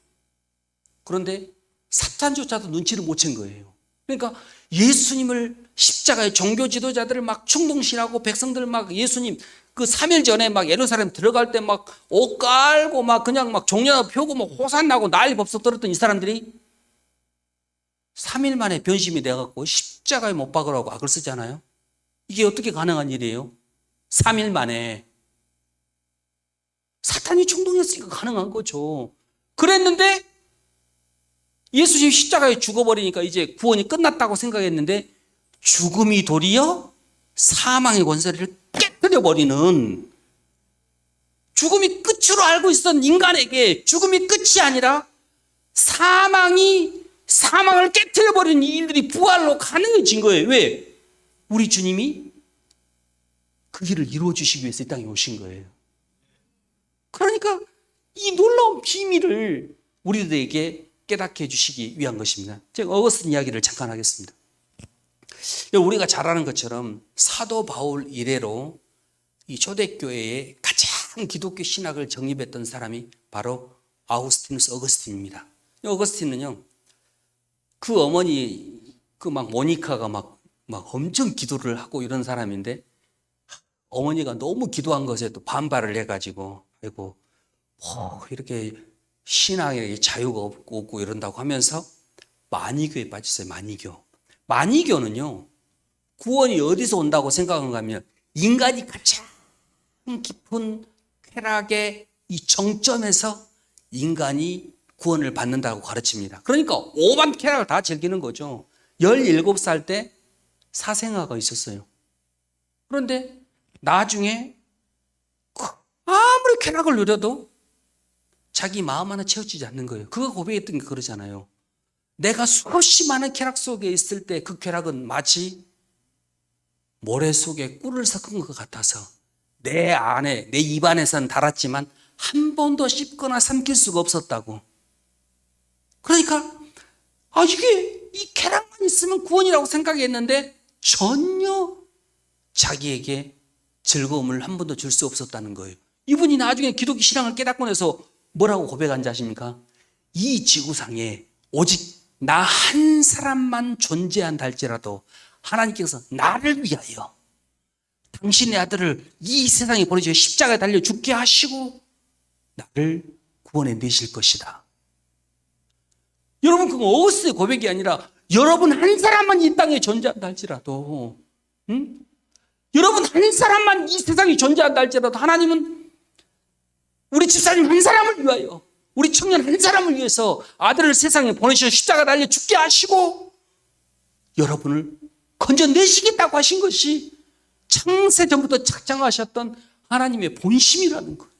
그런데 사탄조차도 눈치를 못 챈 거예요. 그러니까 예수님을 십자가에 종교 지도자들을 막 충동신하고 백성들 막 예수님 그 3일 전에 막 예루살렘 들어갈 때 막 옷 깔고 막 그냥 막 종려나 펴고 막 호산나고 난리 법석 떨었던 이 사람들이 3일 만에 변심이 돼갖고 십자가에 못 박으라고 악을 쓰잖아요. 이게 어떻게 가능한 일이에요? 3일 만에. 사탄이 충동했으니까 가능한 거죠. 그랬는데 예수님이 십자가에 죽어버리니까 이제 구원이 끝났다고 생각했는데 죽음이 도리어 사망의 권세를 깨뜨려버리는, 죽음이 끝으로 알고 있었던 인간에게 죽음이 끝이 아니라 사망을 깨뜨려버리는 이 일들이 부활로 가능해진 거예요. 왜? 우리 주님이 그 일을 이루어 주시기 위해서 이 땅에 오신 거예요. 그러니까 이 놀라운 비밀을 우리들에게 깨닫게 해주시기 위한 것입니다. 제가 어거스틴 이야기를 잠깐 하겠습니다. 우리가 잘 아는 것처럼 사도 바울 이래로 이 초대교회에 가장 기독교 신학을 정립했던 사람이 바로 아우구스티누스 어거스틴입니다. 어거스틴은요, 그 어머니, 모니카가 막 엄청 기도를 하고 이런 사람인데, 어머니가 너무 기도한 것에 또 반발을 해가지고, 아이고, 이렇게 신앙에 자유가 없고 이런다고 하면서 마니교에 빠졌어요. 마니교는요, 구원이 어디서 온다고 생각하는가 하면 인간이 가장 깊은 쾌락의 이 정점에서 인간이 구원을 받는다고 가르칩니다. 그러니까 오만 쾌락을 다 즐기는 거죠. 17살 때 사생아가 있었어요. 그런데 나중에 아무리 쾌락을 누려도 자기 마음 하나 채워지지 않는 거예요. 그거 고백했던 게 그러잖아요. 내가 수없이 많은 쾌락 속에 있을 때 그 쾌락은 마치 모래 속에 꿀을 섞은 것 같아서 내 입 안에서는 달았지만 한 번도 씹거나 삼킬 수가 없었다고. 그러니까 이게 이 쾌락만 있으면 구원이라고 생각했는데 전혀 자기에게 즐거움을 한 번도 줄 수 없었다는 거예요. 이분이 나중에 기독교 신앙을 깨닫고 나서 뭐라고 고백한지 아십니까? 이 지구상에 오직 나 한 사람만 존재한다 할지라도 하나님께서 나를 위하여 당신의 아들을 이 세상에 보내주셔 십자가에 달려 죽게 하시고 나를 구원해 내실 것이다. 여러분, 그건 어거스틴의 고백이 아니라 여러분 한 사람만 이 땅에 존재한다 할지라도, 여러분 한 사람만 이 세상에 존재한다 할지라도 하나님은 우리 집사님 한 사람을 위하여, 우리 청년 한 사람을 위해서 아들을 세상에 보내셔서 십자가 달려 죽게 하시고 여러분을 건져내시겠다고 하신 것이 창세전부터 작정하셨던 하나님의 본심이라는 거예요.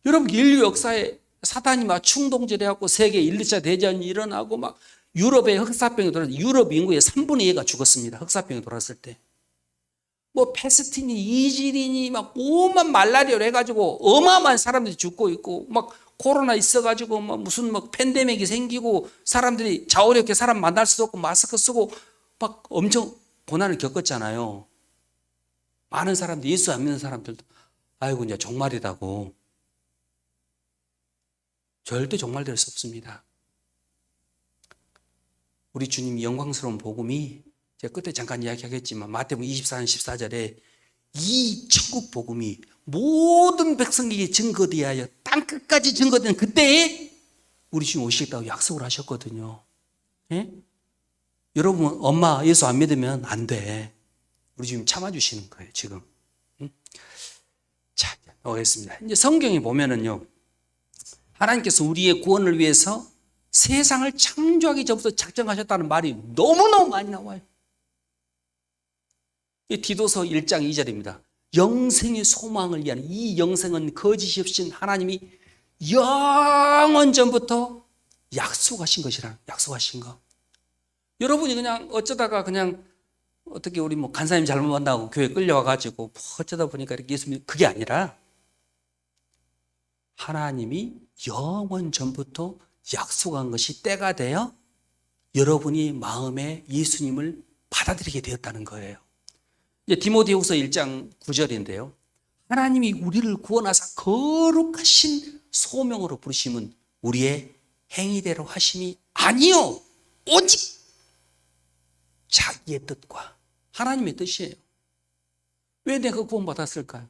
여러분, 인류 역사에 사단이 막 충동질해갖고 세계 1, 2차 대전이 일어나고 막 유럽에 흑사병이 돌았을 때 유럽 인구의 3분의 2가 죽었습니다. 흑사병이 돌았을 때. 페스티니, 이질이니, 온갖 말라리아를 해가지고 어마어마한 사람들이 죽고 있고, 코로나 있어가지고, 무슨 팬데믹이 생기고, 사람들이 자오렵게 사람 만날 수도 없고, 마스크 쓰고, 엄청 고난을 겪었잖아요. 많은 사람들, 예수 안 믿는 사람들도, 아이고, 이제 종말이라고. 절대 종말될 수 없습니다. 우리 주님이 영광스러운 복음이 제가 끝에 잠깐 이야기하겠지만 마태복음 24장 14절에 이 천국 복음이 모든 백성에게 증거되어야 땅끝까지 증거되는 그때에 우리 주님 오시겠다고 약속을 하셨거든요. 예? 여러분 엄마 예수 안 믿으면 안 돼. 우리 주님 참아주시는 거예요 지금. 자, 오겠습니다. 이제 성경에 보면은요, 하나님께서 우리의 구원을 위해서 세상을 창조하기 전부터 작정하셨다는 말이 너무너무 많이 나와요. 디도서 1장 2절입니다. 영생의 소망을 위한 이 영생은 거짓이 없인 하나님이 영원 전부터 약속하신 것이라. 약속하신 거. 여러분이 그냥 어쩌다가 그냥 어떻게 우리 간사님 잘못 만나고 교회 끌려와가지고 어쩌다 보니까 이렇게 예수 믿는 그게 아니라 하나님이 영원 전부터 약속한 것이 때가 되어 여러분이 마음에 예수님을 받아들이게 되었다는 거예요. 이제 디모데후서 1장 9절인데요. 하나님이 우리를 구원하사 거룩하신 소명으로 부르심은 우리의 행위대로 하심이 아니요 오직 자기의 뜻과 하나님의 뜻이에요. 왜 내가 구원받았을까요?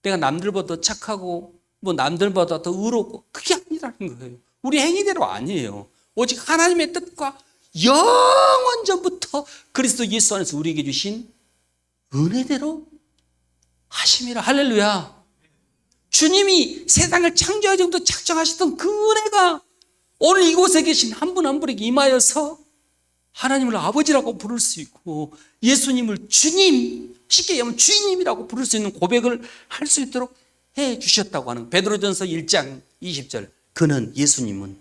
내가 남들보다 더 착하고 남들보다 더 의롭고 그게 아니라는 거예요. 우리 행위대로 아니에요. 오직 하나님의 뜻과 영원 전부터 그리스도 예수 안에서 우리에게 주신 은혜대로 하심이라. 할렐루야. 주님이 세상을 창조하기 전부터 작정하셨던 그 은혜가 오늘 이곳에 계신 한 분 한 분에게 임하여서 하나님을 아버지라고 부를 수 있고 예수님을 주님, 쉽게 얘기하면 주님이라고 부를 수 있는 고백을 할 수 있도록 해 주셨다고 하는 베드로전서 1장 20절. 그는 예수님은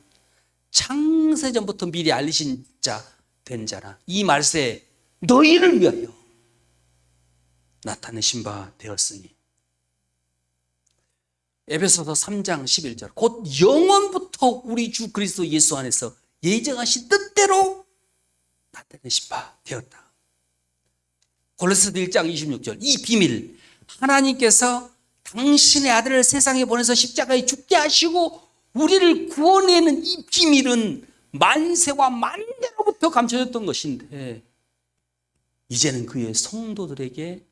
창세전부터 미리 알리신 자 된 자라. 이 말세에 너희를 위하여 나타내신 바 되었으니. 에베소서 3장 11절 곧 영원부터 우리 주 그리스도 예수 안에서 예정하신 뜻대로 나타내신 바 되었다. 골로새서 1장 26절 이 비밀 하나님께서 당신의 아들을 세상에 보내서 십자가에 죽게 하시고 우리를 구원해내는 이 비밀은 만세와 만대로부터 감춰졌던 것인데 이제는 그의 성도들에게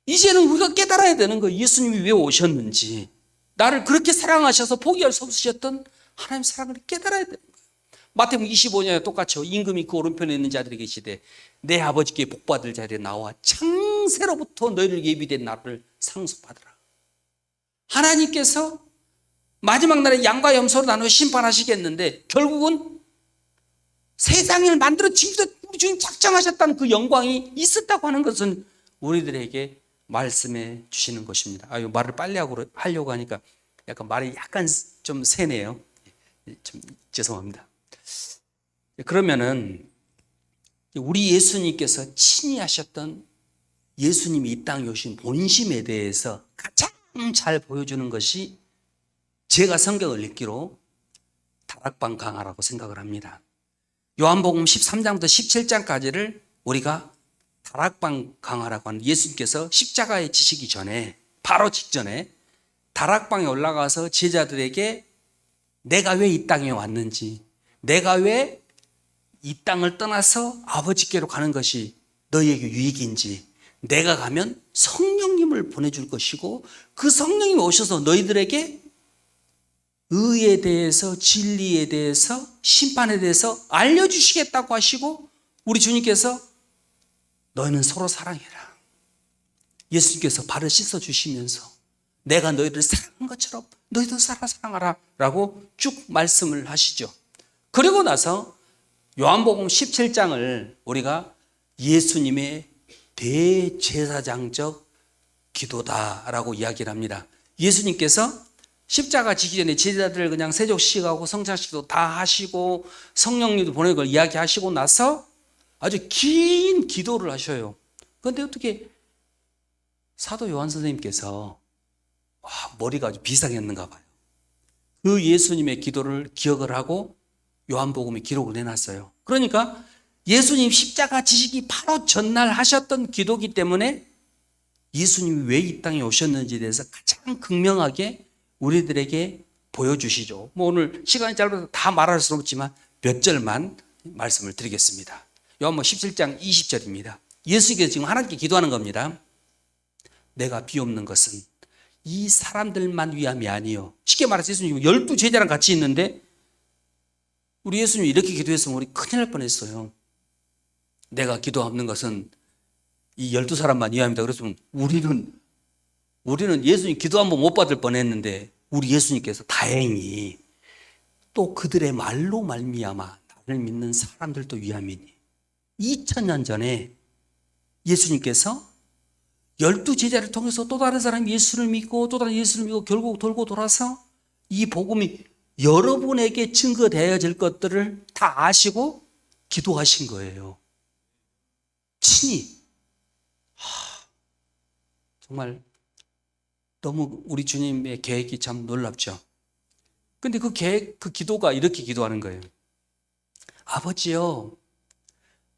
이제는 우리가 깨달아야 되는 거예요. 예수님이 왜 오셨는지, 나를 그렇게 사랑하셔서 포기할 수 없으셨던 하나님의 사랑을 깨달아야 되는 거예요. 마태복음 25장에 똑같죠. 임금이 그 오른편에 있는 자들이 계시되 내 아버지께 복받을 자리에 나와 창세로부터 너희를 예비된 나를 상속받으라. 하나님께서 마지막 날에 양과 염소로 나누어 심판하시겠는데 결국은 세상을 만들어 지금도 우리 주님 작정하셨다는 그 영광이 있었다고 하는 것은 우리들에게 말씀해 주시는 것입니다. 말을 빨리 하려고 하니까 말이 약간 좀 세네요. 좀 죄송합니다. 그러면은 우리 예수님께서 친히 하셨던 예수님이 이 땅에 오신 본심에 대해서 가장 잘 보여주는 것이 제가 성경을 읽기로 다락방 강화라고 생각을 합니다. 요한복음 13장부터 17장까지를 우리가 다락방 강화라고 하는, 예수님께서 십자가에 지시기 전에 바로 직전에 다락방에 올라가서 제자들에게 내가 왜 이 땅에 왔는지, 내가 왜 이 땅을 떠나서 아버지께로 가는 것이 너희에게 유익인지, 내가 가면 성령님을 보내줄 것이고 그 성령님이 오셔서 너희들에게 의에 대해서, 진리에 대해서, 심판에 대해서 알려주시겠다고 하시고 우리 주님께서 너희는 서로 사랑해라. 예수님께서 발을 씻어주시면서 내가 너희를 사랑한 것처럼 너희도 사랑하라 라고 쭉 말씀을 하시죠. 그리고 나서 요한복음 17장을 우리가 예수님의 대제사장적 기도다라고 이야기를 합니다. 예수님께서 십자가 지기 전에 제자들을 그냥 세족식하고 성찬식도 다 하시고 성령님도 보내는 걸 이야기하시고 나서 아주 긴 기도를 하셔요. 그런데 어떻게 사도 요한 선생님께서 머리가 아주 비상했는가 봐요. 그 예수님의 기도를 기억을 하고 요한복음에 기록을 해놨어요. 그러니까 예수님 십자가 지시기 바로 전날 하셨던 기도기 때문에 예수님이 왜 이 땅에 오셨는지에 대해서 가장 극명하게 우리들에게 보여주시죠. 오늘 시간이 짧아서 다 말할 수는 없지만 몇 절만 말씀을 드리겠습니다. 요한복음 17장 20절입니다. 예수께서 지금 하나님께 기도하는 겁니다. 내가 비옵는 것은 이 사람들만 위함이 아니요. 쉽게 말해서 예수님 12제자랑 같이 있는데 우리 예수님이 이렇게 기도했으면 우리 큰일 날 뻔했어요. 내가 기도하는 것은 이 12사람만 위함이다. 그랬으면 우리는 예수님 기도 한번 못 받을 뻔했는데 우리 예수님께서 다행히 또 그들의 말로 말미암아 나를 믿는 사람들도 위함이니 2000년 전에 예수님께서 12제자를 통해서 또 다른 사람이 예수를 믿고 또 다른 예수를 믿고 결국 돌고 돌아서 이 복음이 여러분에게 증거되어질 것들을 다 아시고 기도하신 거예요. 친히. 정말 너무 우리 주님의 계획이 참 놀랍죠. 근데 그 계획, 그 기도가 이렇게 기도하는 거예요. 아버지요,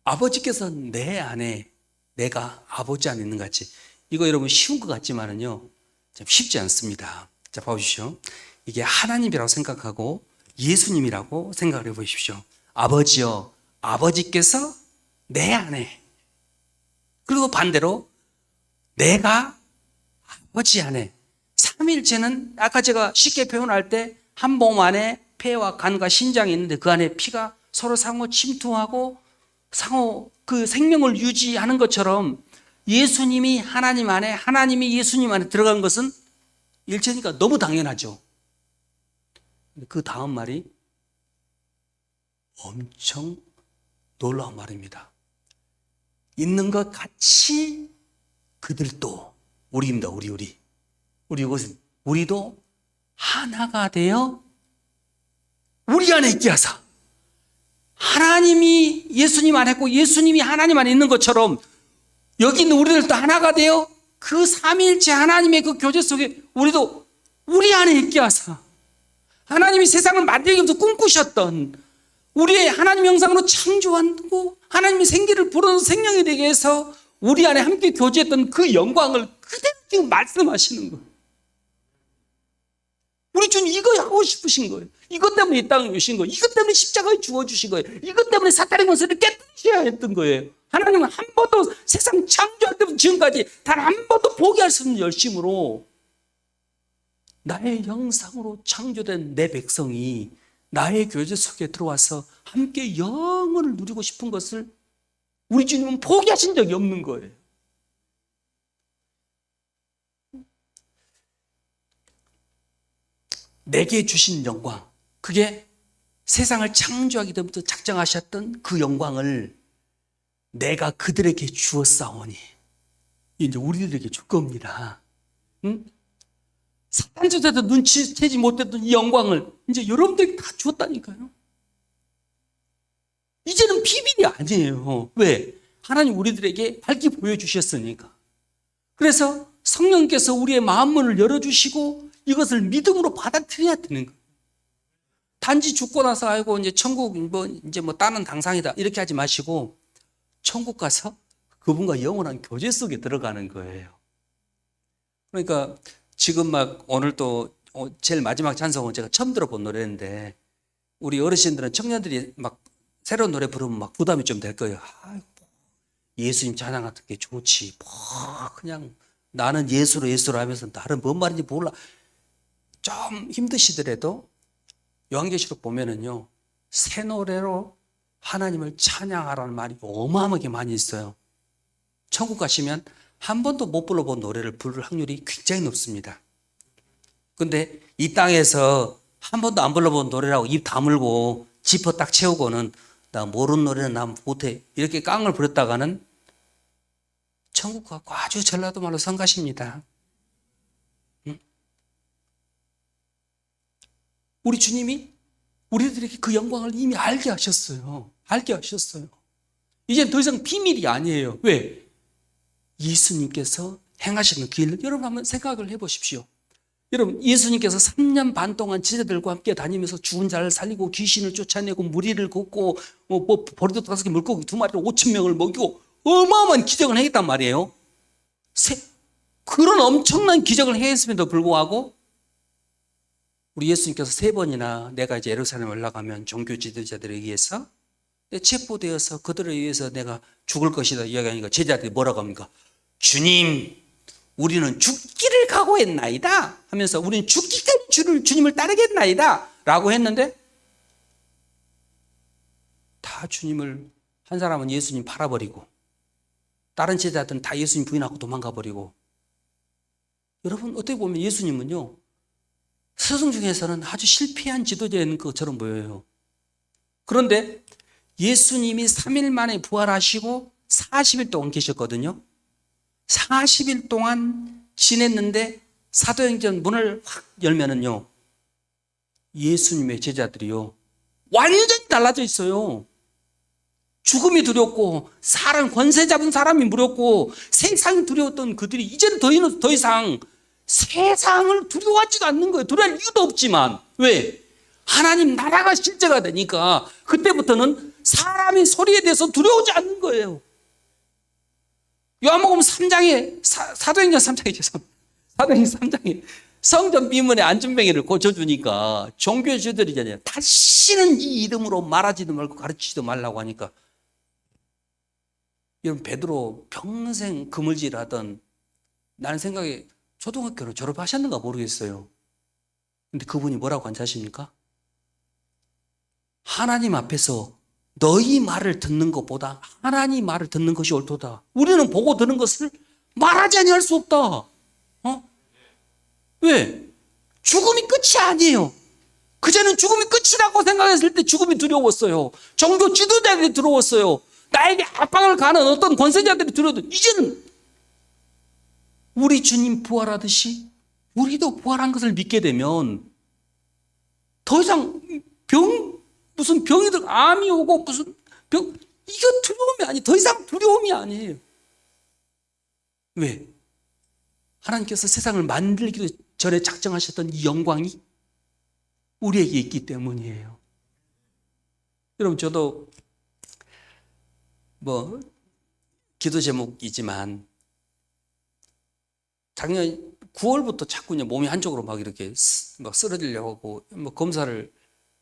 아버지께서 내 안에 내가 아버지 안에 있는 것 같이. 이거 여러분 쉬운 것 같지만은요, 참 쉽지 않습니다. 자, 봐주십시오. 이게 하나님이라고 생각하고 예수님이라고 생각을 해 보십시오. 아버지요, 아버지께서 내 안에. 그리고 반대로 내가 아버지 안에. 삼일체는 아까 제가 쉽게 표현할 때 한 몸 안에 폐와 간과 신장이 있는데 그 안에 피가 서로 상호 침투하고 상호 그 생명을 유지하는 것처럼 예수님이 하나님 안에, 하나님이 예수님 안에 들어간 것은 일체니까 너무 당연하죠. 그 다음 말이 엄청 놀라운 말입니다. 있는 것 같이 그들도, 우리입니다. 우리 이것은 우리도 하나가 되어 우리 안에 있게 하사. 하나님이 예수님 안에 있고 예수님이 하나님 안에 있는 것처럼 여기 있는 우리들도 하나가 되어 그 삼위일체 하나님의 그 교제 속에 우리도 우리 안에 있게 하사 하나님이 세상을 만들기부터 꿈꾸셨던 우리의 하나님 형상으로 창조하고 하나님의 생기를 불어넣어서 생명이 되게 해서 우리 안에 함께 교제했던 그 영광을 그대로 지금 말씀하시는 거예요. 우리 주님 이거 하고 싶으신 거예요. 이것 때문에 이 땅에 오신 거예요. 이것 때문에 십자가에 죽어주신 거예요. 이것 때문에 사탄의 권세를 깨뜨리셔야 했던 거예요. 하나님은 한 번도 세상 창조할 때부터 지금까지 단 한 번도 포기할 수 없는 열심으로 나의 형상으로 창조된 내 백성이 나의 교제 속에 들어와서 함께 영원을 누리고 싶은 것을 우리 주님은 포기하신 적이 없는 거예요. 내게 주신 영광, 그게 세상을 창조하기 전부터 작정하셨던 그 영광을 내가 그들에게 주었사오니 이제 우리들에게 줄 겁니다. 응? 사탄조차도 눈치채지 못했던 이 영광을 이제 여러분들에게 다 주었다니까요. 이제는 비밀이 아니에요. 왜? 하나님 우리들에게 밝게 보여주셨으니까. 그래서 성령께서 우리의 마음문을 열어주시고 이것을 믿음으로 받아들여야 되는 거예요. 단지 죽고 나서 아이고 이제 천국 이제 다른 당상이다 이렇게 하지 마시고 천국 가서 그분과 영원한 교제 속에 들어가는 거예요. 그러니까 지금 막 오늘 또 제일 마지막 찬송은 제가 처음 들어본 노래인데 우리 어르신들은 청년들이 막 새로운 노래 부르면 막 부담이 좀 될 거예요. 아이고, 예수님 찬양 같은 게 좋지. 그냥 나는 예수로 하면서 나는 뭔 말인지 몰라. 좀 힘드시더라도 요한계시록 보면은요 새 노래로 하나님을 찬양하라는 말이 어마어마하게 많이 있어요. 천국 가시면 한 번도 못 불러본 노래를 부를 확률이 굉장히 높습니다. 근데 이 땅에서 한 번도 안 불러본 노래라고 입 다물고 지퍼 딱 채우고는 나 모르는 노래는 나 못해 이렇게 깡을 부렸다가는 천국 가고 아주 전라도 말로 성가십니다. 우리 주님이 우리들에게 그 영광을 이미 알게 하셨어요. 알게 하셨어요. 이제 더 이상 비밀이 아니에요. 왜? 예수님께서 행하시는 그 일을 여러분 한번 생각을 해보십시오. 여러분 예수님께서 3년 반 동안 제자들과 함께 다니면서 죽은 자를 살리고 귀신을 쫓아내고 무리를 걷고 버리도 5개 물고기 2마리로 5천 명을 먹이고 어마어마한 기적을 했단 말이에요. 그런 엄청난 기적을 했음에도 불구하고 우리 예수님께서 3번이나 내가 이제 예루살렘에 올라가면 종교 지도자들에 의해서 체포되어서 그들에 의해서 내가 죽을 것이다 이야기하니까 제자들이 뭐라고 합니까? 주님, 우리는 죽기를 각오했나이다 하면서 우리는 죽기까지 주님을 따르겠나이다 라고 했는데 다 주님을 한 사람은 예수님 팔아버리고 다른 제자들은 다 예수님 부인하고 도망가 버리고 여러분 어떻게 보면 예수님은요 스승 중에서는 아주 실패한 지도자인 것처럼 보여요. 그런데 예수님이 3일 만에 부활하시고 40일 동안 계셨거든요. 40일 동안 지냈는데 사도행전 문을 확 열면은요 예수님의 제자들이요 완전히 달라져 있어요. 죽음이 두렵고 사람 권세 잡은 사람이 무렵고 세상이 두려웠던 그들이 이제는 더 이상 세상을 두려워하지도 않는 거예요. 두려워할 이유도 없지만 왜? 하나님 나라가 실제가 되니까 그때부터는 사람의 소리에 대해서 두려워하지 않는 거예요. 요한복음 3장에 사도행전 3장에 죄송합니다. 사도행전 3장에 성전 비문의 안전뱅이를 고쳐주니까 종교주들이잖아요. 다시는 이 이름으로 말하지도 말고 가르치지도 말라고 하니까 여러분 베드로 평생 그물질하던 나는 생각에 초등학교를 졸업하셨는가 모르겠어요. 근데 그분이 뭐라고 한자십니까? 하나님 앞에서 너희 말을 듣는 것보다 하나님 말을 듣는 것이 옳도다. 우리는 보고 듣는 것을 말하지 아니할 수 없다. 왜? 죽음이 끝이 아니에요. 그전엔 죽음이 끝이라고 생각했을 때 죽음이 두려웠어요. 종교 지도자들이 두려웠어요. 나에게 압박을 가는 어떤 권세자들이 두려워도 이제는 우리 주님 부활하듯이 우리도 부활한 것을 믿게 되면 더 이상 무슨 병이들 암이 오고 무슨 병 이거 두려움이 아니에요. 더 이상 두려움이 아니에요. 왜? 하나님께서 세상을 만들기도 전에 작정하셨던 이 영광이 우리에게 있기 때문이에요. 여러분, 저도 뭐 기도 제목이지만 작년 9월부터 자꾸 몸이 한쪽으로 막 이렇게 막 쓰러지려고 하고, 뭐 검사를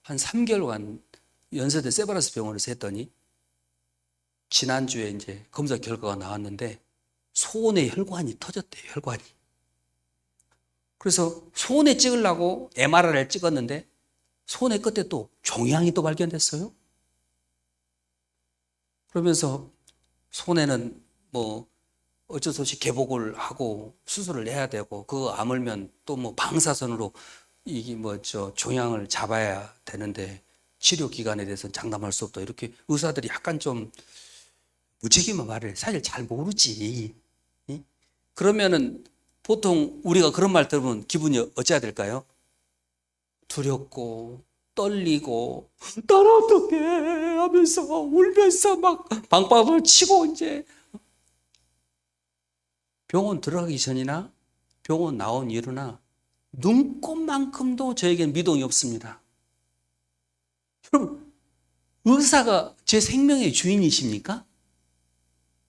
한 3개월간 연세대 세브란스 병원에서 했더니 지난주에 이제 검사 결과가 나왔는데 소원의 혈관이 터졌대요. 혈관이. 그래서 소원에 찍으려고 MRI를 찍었는데 소원의 끝에 또 종양이 또 발견됐어요. 그러면서 소원에는 뭐 어쩔 수 없이 개복을 하고 수술을 해야 되고, 그거 아물면 또 뭐 방사선으로 이게 뭐 종양을 잡아야 되는데 치료 기간에 대해서는 장담할 수 없다. 이렇게 의사들이 약간 좀 무책임한 말을 사실 잘 모르지. 그러면은 보통 우리가 그런 말 들으면 기분이 어찌해야 될까요? 두렵고 떨리고 날 어떡해 하면서 울면서 막 방방을 치고, 이제 병원 들어가기 전이나 병원 나온 이후나 눈곱만큼도 저에게는 미동이 없습니다. 여러분, 의사가 제 생명의 주인이십니까?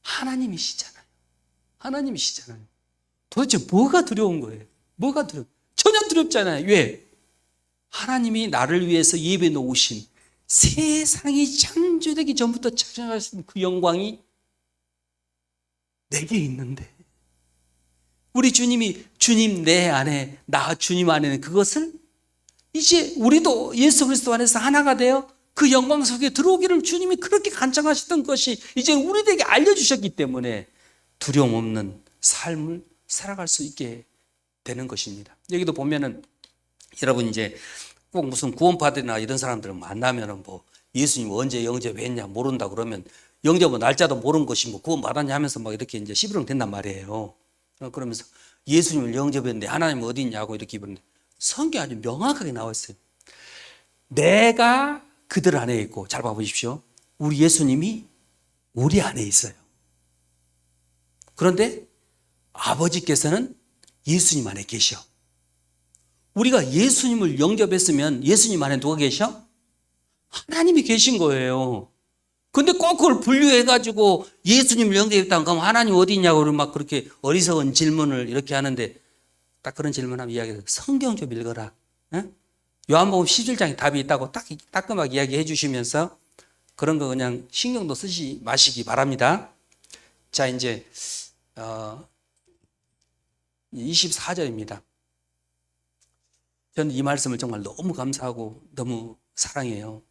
하나님이시잖아요. 하나님이시잖아요. 도대체 뭐가 두려운 거예요? 뭐가 두려워? 전혀 두렵잖아요. 왜? 하나님이 나를 위해서 예배 놓으신, 세상이 창조되기 전부터 창조하신 그 영광이 내게 있는데, 우리 주님이 주님 내 안에, 나 주님 안에는 그것을 이제 우리도 예수 그리스도 안에서 하나가 되어 그 영광 속에 들어오기를 주님이 그렇게 간청하셨던 것이 이제 우리에게 알려주셨기 때문에 두려움 없는 삶을 살아갈 수 있게 되는 것입니다. 여기도 보면은 여러분, 이제 꼭 무슨 구원파들이나 이런 사람들을 만나면은 뭐 예수님 언제 영접했냐 모른다 그러면, 영접은 날짜도 모르는 것이 뭐 구원 받았냐 하면서 막 이렇게 이제 시비를 댄단 말이에요. 그러면서 예수님을 영접했는데 하나님 어디 있냐고 이렇게 입었는데, 성경에 아주 명확하게 나와 있어요. 내가 그들 안에 있고, 잘 봐보십시오. 우리 예수님이 우리 안에 있어요. 그런데 아버지께서는 예수님 안에 계셔. 우리가 예수님을 영접했으면 예수님 안에 누가 계셔? 하나님이 계신 거예요. 근데 꼭 그걸 분류해가지고 예수님을 영접했다고 그럼 하나님 어디 있냐고 막 그렇게 어리석은 질문을 이렇게 하는데, 딱 그런 질문하면 이야기해서 성경 좀 읽어라. 응? 요한복음 17장에 답이 있다고 딱 따끔하게 이야기해 주시면서 그런 거 그냥 신경도 쓰지 마시기 바랍니다. 자, 이제 24절입니다. 저는 이 말씀을 정말 너무 감사하고 너무 사랑해요.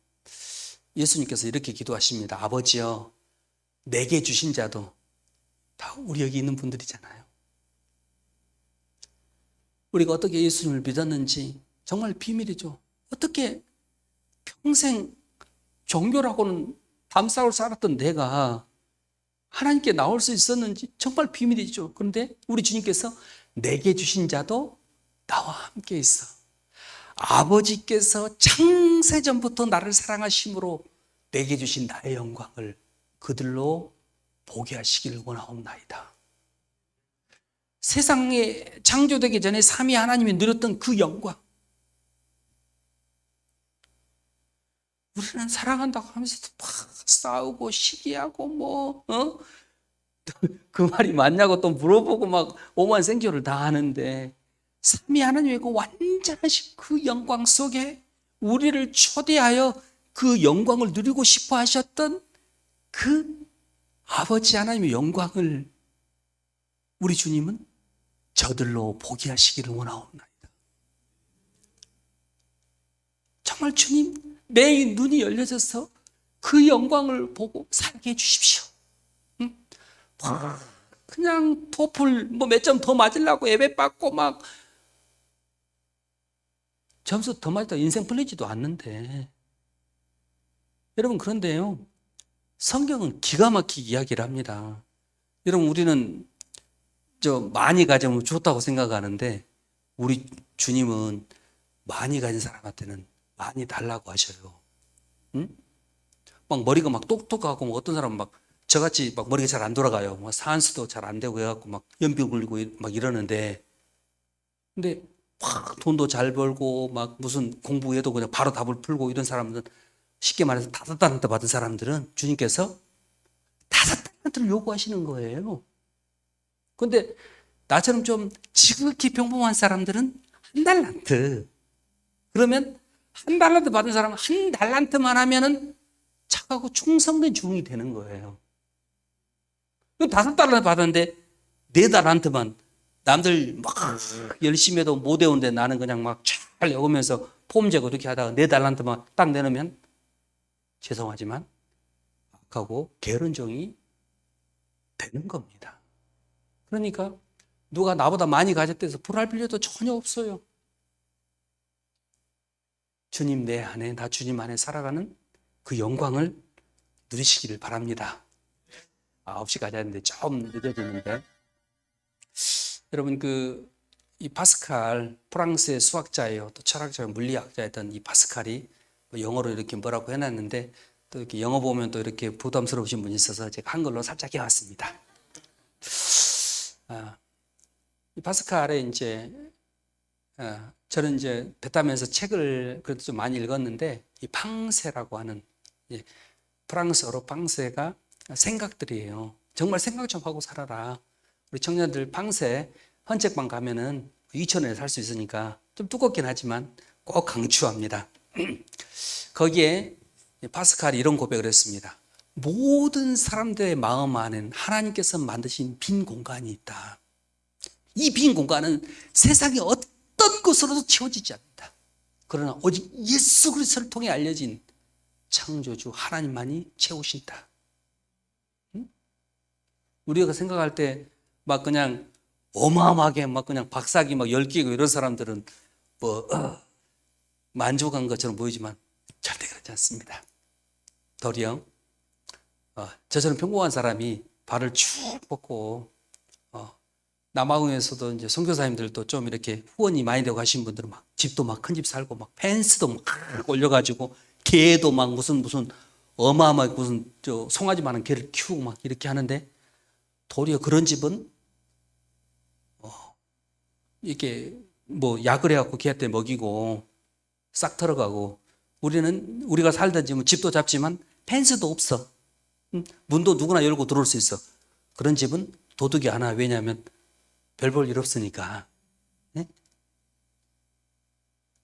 예수님께서 이렇게 기도하십니다. 아버지여, 내게 주신 자도 다 우리 여기 있는 분들이잖아요. 우리가 어떻게 예수님을 믿었는지 정말 비밀이죠. 어떻게 평생 종교라고는 담싸고 살았던 내가 하나님께 나올 수 있었는지 정말 비밀이죠. 그런데 우리 주님께서 내게 주신 자도 나와 함께 있어. 아버지께서 창세전부터 나를 사랑하심으로 내게 주신 나의 영광을 그들로 보게 하시기를 원하옵나이다. 세상에 창조되기 전에 삼위 하나님이 누렸던 그 영광, 우리는 사랑한다고 하면서도 막 싸우고 시기하고 그 말이 맞냐고 또 물어보고 막 오만 생조를 다 하는데, 삼위 하나님의 그 완전하신 그 영광 속에 우리를 초대하여 그 영광을 누리고 싶어 하셨던 그 아버지 하나님의 영광을 우리 주님은 저들로 보게 하시기를 원하옵나이다. 정말 주님, 내 눈이 열려져서 그 영광을 보고 살게 해주십시오. 그냥 토플 몇 점 더 맞으려고 예배 받고 막 점수 더 맞다 인생 풀리지도 않는데, 여러분, 그런데요, 성경은 기가 막히게 이야기를 합니다. 여러분, 우리는 많이 가지면 좋다고 생각하는데 우리 주님은 많이 가진 사람한테는 많이 달라고 하셔요. 응? 막 머리가 막 똑똑하고 어떤 사람은 막 저같이 막 머리가 잘 안 돌아가요. 막 산수도 잘 안 되고 해갖고 막 연비 굴리고 막 이러는데, 근데 확 돈도 잘 벌고 막 무슨 공부해도 그냥 바로 답을 풀고 이런 사람들은, 쉽게 말해서 5달란트 받은 사람들은 주님께서 5달란트를 요구하시는 거예요. 근데 나처럼 좀 지극히 평범한 사람들은 1달란트. 그러면 1달란트 받은 사람은 1달란트만 하면은 착하고 충성된 종이 되는 거예요. 5달란트 받았는데 4달란트만, 남들 막 열심히 해도 못 외우는데 나는 그냥 막 잘 외우면서 폼 재고 이렇게 하다가 4달란트만 딱 내놓으면 죄송하지만 악하고 게으른 종이 되는 겁니다. 그러니까 누가 나보다 많이 가졌다 해서 불할 필요도 전혀 없어요. 주님 내 안에, 나 주님 안에 살아가는 그 영광을 누리시기를 바랍니다. 9시까지 하는데 좀 늦어지는데, 여러분 이 파스칼, 프랑스의 수학자예요. 또 철학자요, 물리학자였던 이 파스칼이 영어로 이렇게 뭐라고 해놨는데, 또 이렇게 영어 보면 또 이렇게 부담스러우신 분이 있어서 제가 한글로 살짝 해왔습니다. 이 파스칼의 이제 저는 이제 배 타면서 책을 그래도 좀 많이 읽었는데, 이 팡세라고 하는, 프랑스어로 팡세가 생각들이에요. 정말 생각 좀 하고 살아라. 우리 청년들 팡세 헌책방 가면은 2,000원에 살 수 있으니까 좀 두껍긴 하지만 꼭 강추합니다. 거기에 파스칼이 이런 고백을 했습니다. 모든 사람들의 마음 안에는 하나님께서 만드신 빈 공간이 있다. 이 빈 공간은 세상의 어떤 것으로도 채워지지 않는다. 그러나 오직 예수 그리스도를 통해 알려진 창조주 하나님만이 채우신다. 우리가 생각할 때 막 그냥 어마어마하게 막 그냥 박사기 막 10개고 이런 사람들은 뭐 만족한 것처럼 보이지만 절대 그렇지 않습니다. 도리어 저처럼 평범한 사람이 발을 쭉 뻗고, 남아공에서도 이제 선교사님들도 좀 이렇게 후원이 많이 되고 하신 분들은 막 집도 막 큰 집 살고 막 펜스도 막 올려가지고 개도 막 무슨 어마어마하게 무슨 송아지만한 개를 키우고 막 이렇게 하는데, 도리어 그런 집은 이렇게 뭐 약을 해갖고 개한테 먹이고 싹 털어가고, 우리가 살던 집은 집도 잡지만 펜스도 없어. 문도 누구나 열고 들어올 수 있어. 그런 집은 도둑이 안 와. 왜냐하면 별 볼 일 없으니까. 네?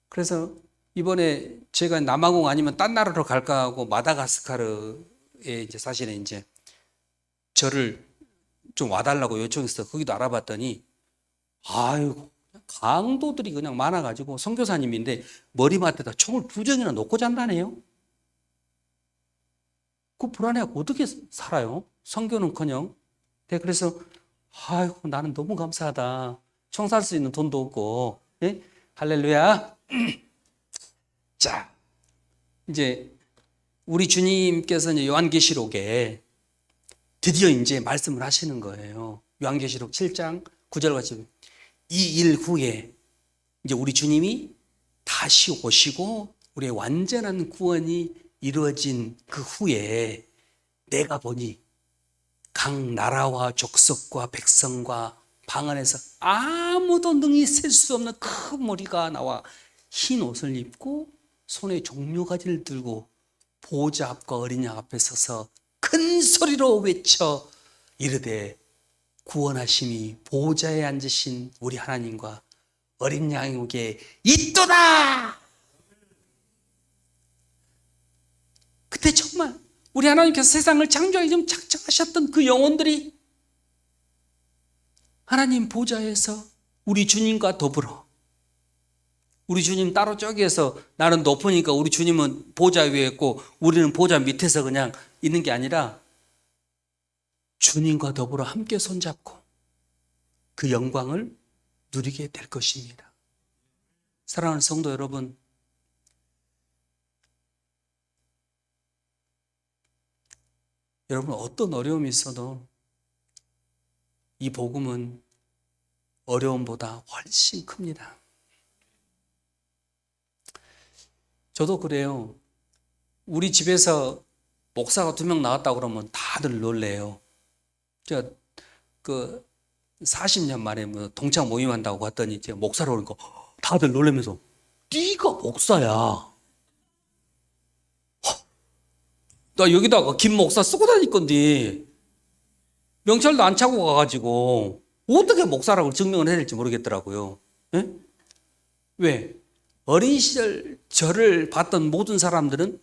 그래서 이번에 제가 남아공 아니면 딴 나라로 갈까 하고 마다가스카르에 이제 사실은 이제 저를 좀 와달라고 요청했어. 거기도 알아봤더니, 아유, 강도들이 그냥 많아가지고 선교사님인데 머리맡에다 총을 2정이나 놓고 잔다네요. 그 불안해하고 어떻게 살아요? 선교는커녕. 네, 그래서 아이고 나는 너무 감사하다. 총 살 수 있는 돈도 없고, 예? 할렐루야. 자, 이제 우리 주님께서 이제 요한계시록에 드디어 이제 말씀을 하시는 거예요. 요한계시록 7장 9절과 10절. 이 일 후에 이제 우리 주님이 다시 오시고 우리의 완전한 구원이 이루어진 그 후에 내가 보니 각 나라와 족속과 백성과 방 안에서 아무도 능히 셀 수 없는 큰 무리가 나와 흰 옷을 입고 손에 종려가지를 들고 보좌 앞과 어린 양 앞에 서서 큰 소리로 외쳐 이르되 구원하심이 보좌에 앉으신 우리 하나님과 어린 양에게 있도다. 그때 정말 우리 하나님께서 세상을 창조하기 전 작정하셨던 그 영혼들이 하나님 보좌에서 우리 주님과 더불어, 우리 주님 따로 저기에서 나는 높으니까 우리 주님은 보좌 위에 있고 우리는 보좌 밑에서 그냥 있는 게 아니라 주님과 더불어 함께 손잡고 그 영광을 누리게 될 것입니다. 사랑하는 성도 여러분, 여러분 어떤 어려움이 있어도 이 복음은 어려움보다 훨씬 큽니다. 저도 그래요. 우리 집에서 목사가 2명 나왔다고 그러면 다들 놀래요. 제가 그 40년 만에 뭐 동창 모임한다고 갔더니 이제 목사로 오니까 다들 놀라면서 네가 목사야. 나 여기다가 김 목사 쓰고 다닐 건데 명찰도 안 차고 가가지고 어떻게 목사라고 증명을 해야 될지 모르겠더라고요. 예? 왜? 어린 시절 저를 봤던 모든 사람들은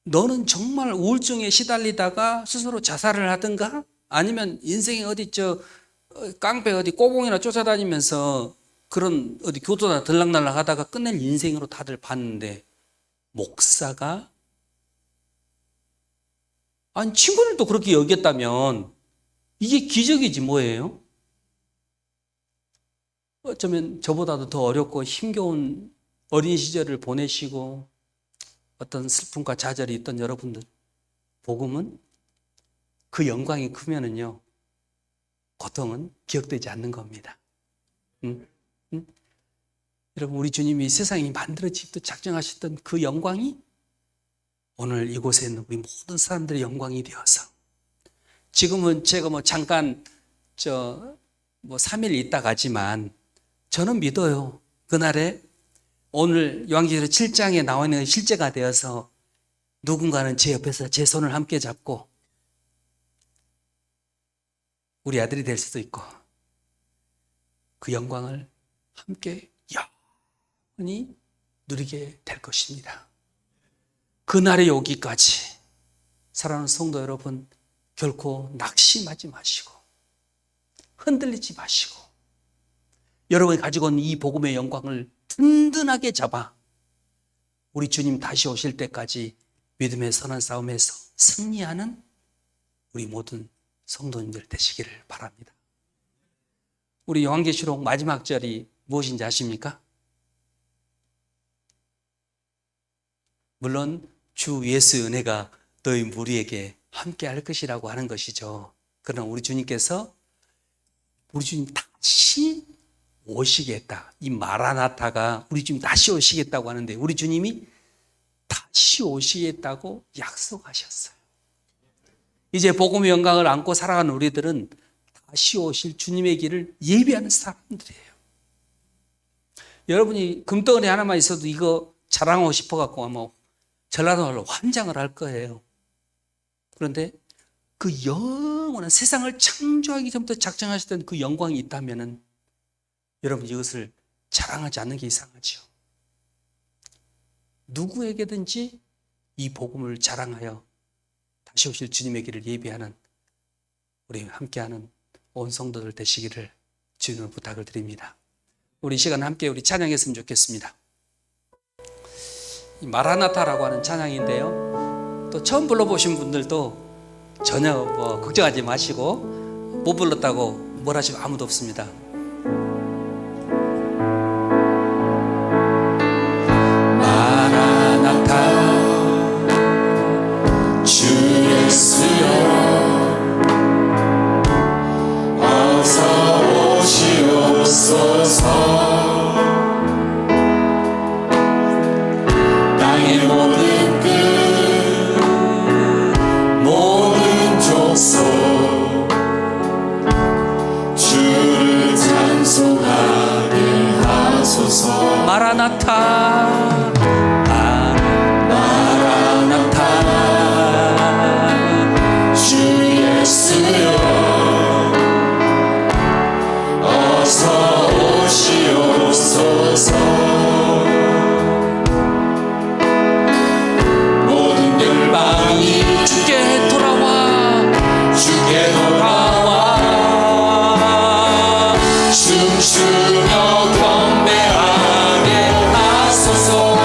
너는 정말 우울증에 시달리다가 스스로 자살을 하든가 아니면 인생에 어디 깡패 어디 꼬봉이나 쫓아다니면서 그런 어디 교도나 들락날락 하다가 끝낼 인생으로 다들 봤는데 목사가 아니 친구들도 그렇게 여겼다면 이게 기적이지 뭐예요? 어쩌면 저보다도 더 어렵고 힘겨운 어린 시절을 보내시고 어떤 슬픔과 좌절이 있던 여러분들, 복음은 그 영광이 크면은요 고통은 기억되지 않는 겁니다. 여러분, 우리 주님이 세상이 만들어지기도 작정하셨던 그 영광이 오늘 이곳에 있는 우리 모든 사람들의 영광이 되어서, 지금은 제가 뭐 잠깐 3일 있다 가지만 저는 믿어요. 그날에 오늘 요한계시록 7장에 나와 있는 실제가 되어서 누군가는 제 옆에서 제 손을 함께 잡고 우리 아들이 될 수도 있고 그 영광을 함께 영원히 누리게 될 것입니다. 그날에 오기까지 사랑하는 성도 여러분, 결코 낙심하지 마시고 흔들리지 마시고 여러분이 가지고 있는 이 복음의 영광을 든든하게 잡아 우리 주님 다시 오실 때까지 믿음의 선한 싸움에서 승리하는 우리 모든 성도님들 되시기를 바랍니다. 우리 요한계시록 마지막 절이 무엇인지 아십니까? 물론 주 예수의 은혜가 너희 무리에게 함께 할 것이라고 하는 것이죠. 그러나 우리 주님께서 우리 주님 다시 오시겠다. 이 마라나타가 우리 주님 다시 오시겠다고 하는데 우리 주님이 다시 오시겠다고 약속하셨어요. 이제 복음의 영광을 안고 살아가는 우리들은 다시 오실 주님의 길을 예비하는 사람들이에요. 여러분이 금덩어리 하나만 있어도 이거 자랑하고 싶어갖고 아마 전라도말로 환장을 할 거예요. 그런데 그 영원한 세상을 창조하기 전부터 작정하셨던 그 영광이 있다면은 여러분 이것을 자랑하지 않는 게 이상하죠. 누구에게든지 이 복음을 자랑하여 다시 오실 주님의 길을 예비하는 우리 함께하는 온 성도들 되시기를 주님으로 부탁을 드립니다. 우리 이 시간 함께 우리 찬양했으면 좋겠습니다. 이 마라나타라고 하는 찬양인데요, 또 처음 불러보신 분들도 전혀 걱정하지 마시고 못 불렀다고 뭘 하시면 아무도 없습니다. 땅의 모든 끝 모든 족속 주를 찬송하게 하소서. 마라나타 마라나타 주 예수여 어서 오시옵소서. 모든 열방이 주께 돌아와 춤추며 경배하게 하소서.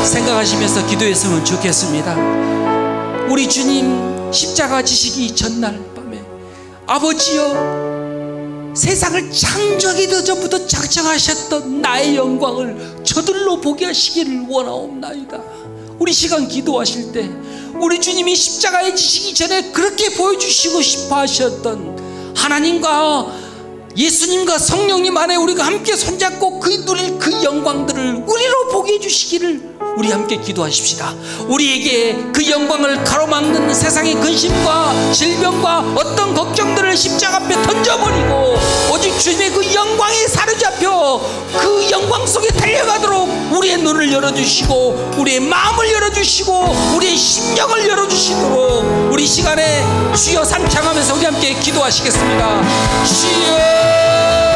생각하시면서 기도했으면 좋겠습니다. 우리 주님 십자가 지시기 전날 밤에 아버지여, 세상을 창조하기도 전부터 작정하셨던 나의 영광을 저들로 보게 하시기를 원하옵나이다. 우리 시간 기도하실 때 우리 주님이 십자가에 지시기 전에 그렇게 보여주시고 싶어 하셨던 하나님과 예수님과 성령님 안에 우리가 함께 손잡고 그 누릴 그 영광들을 우리로 보게 해주시기를 우리 함께 기도하십시다. 우리에게 그 영광을 가로막는 세상의 근심과 질병과 어떤 걱정들을 십자가 앞에 던져버리고 오직 주님의 그 영광에 사로잡혀 그 영광 속에 달려가도록 우리의 눈을 열어주시고 우리의 마음을 열어주시고 우리의 심령을 열어주시도록 우리 시간에 주여 삼창하면서 우리 함께 기도하시겠습니다. 주여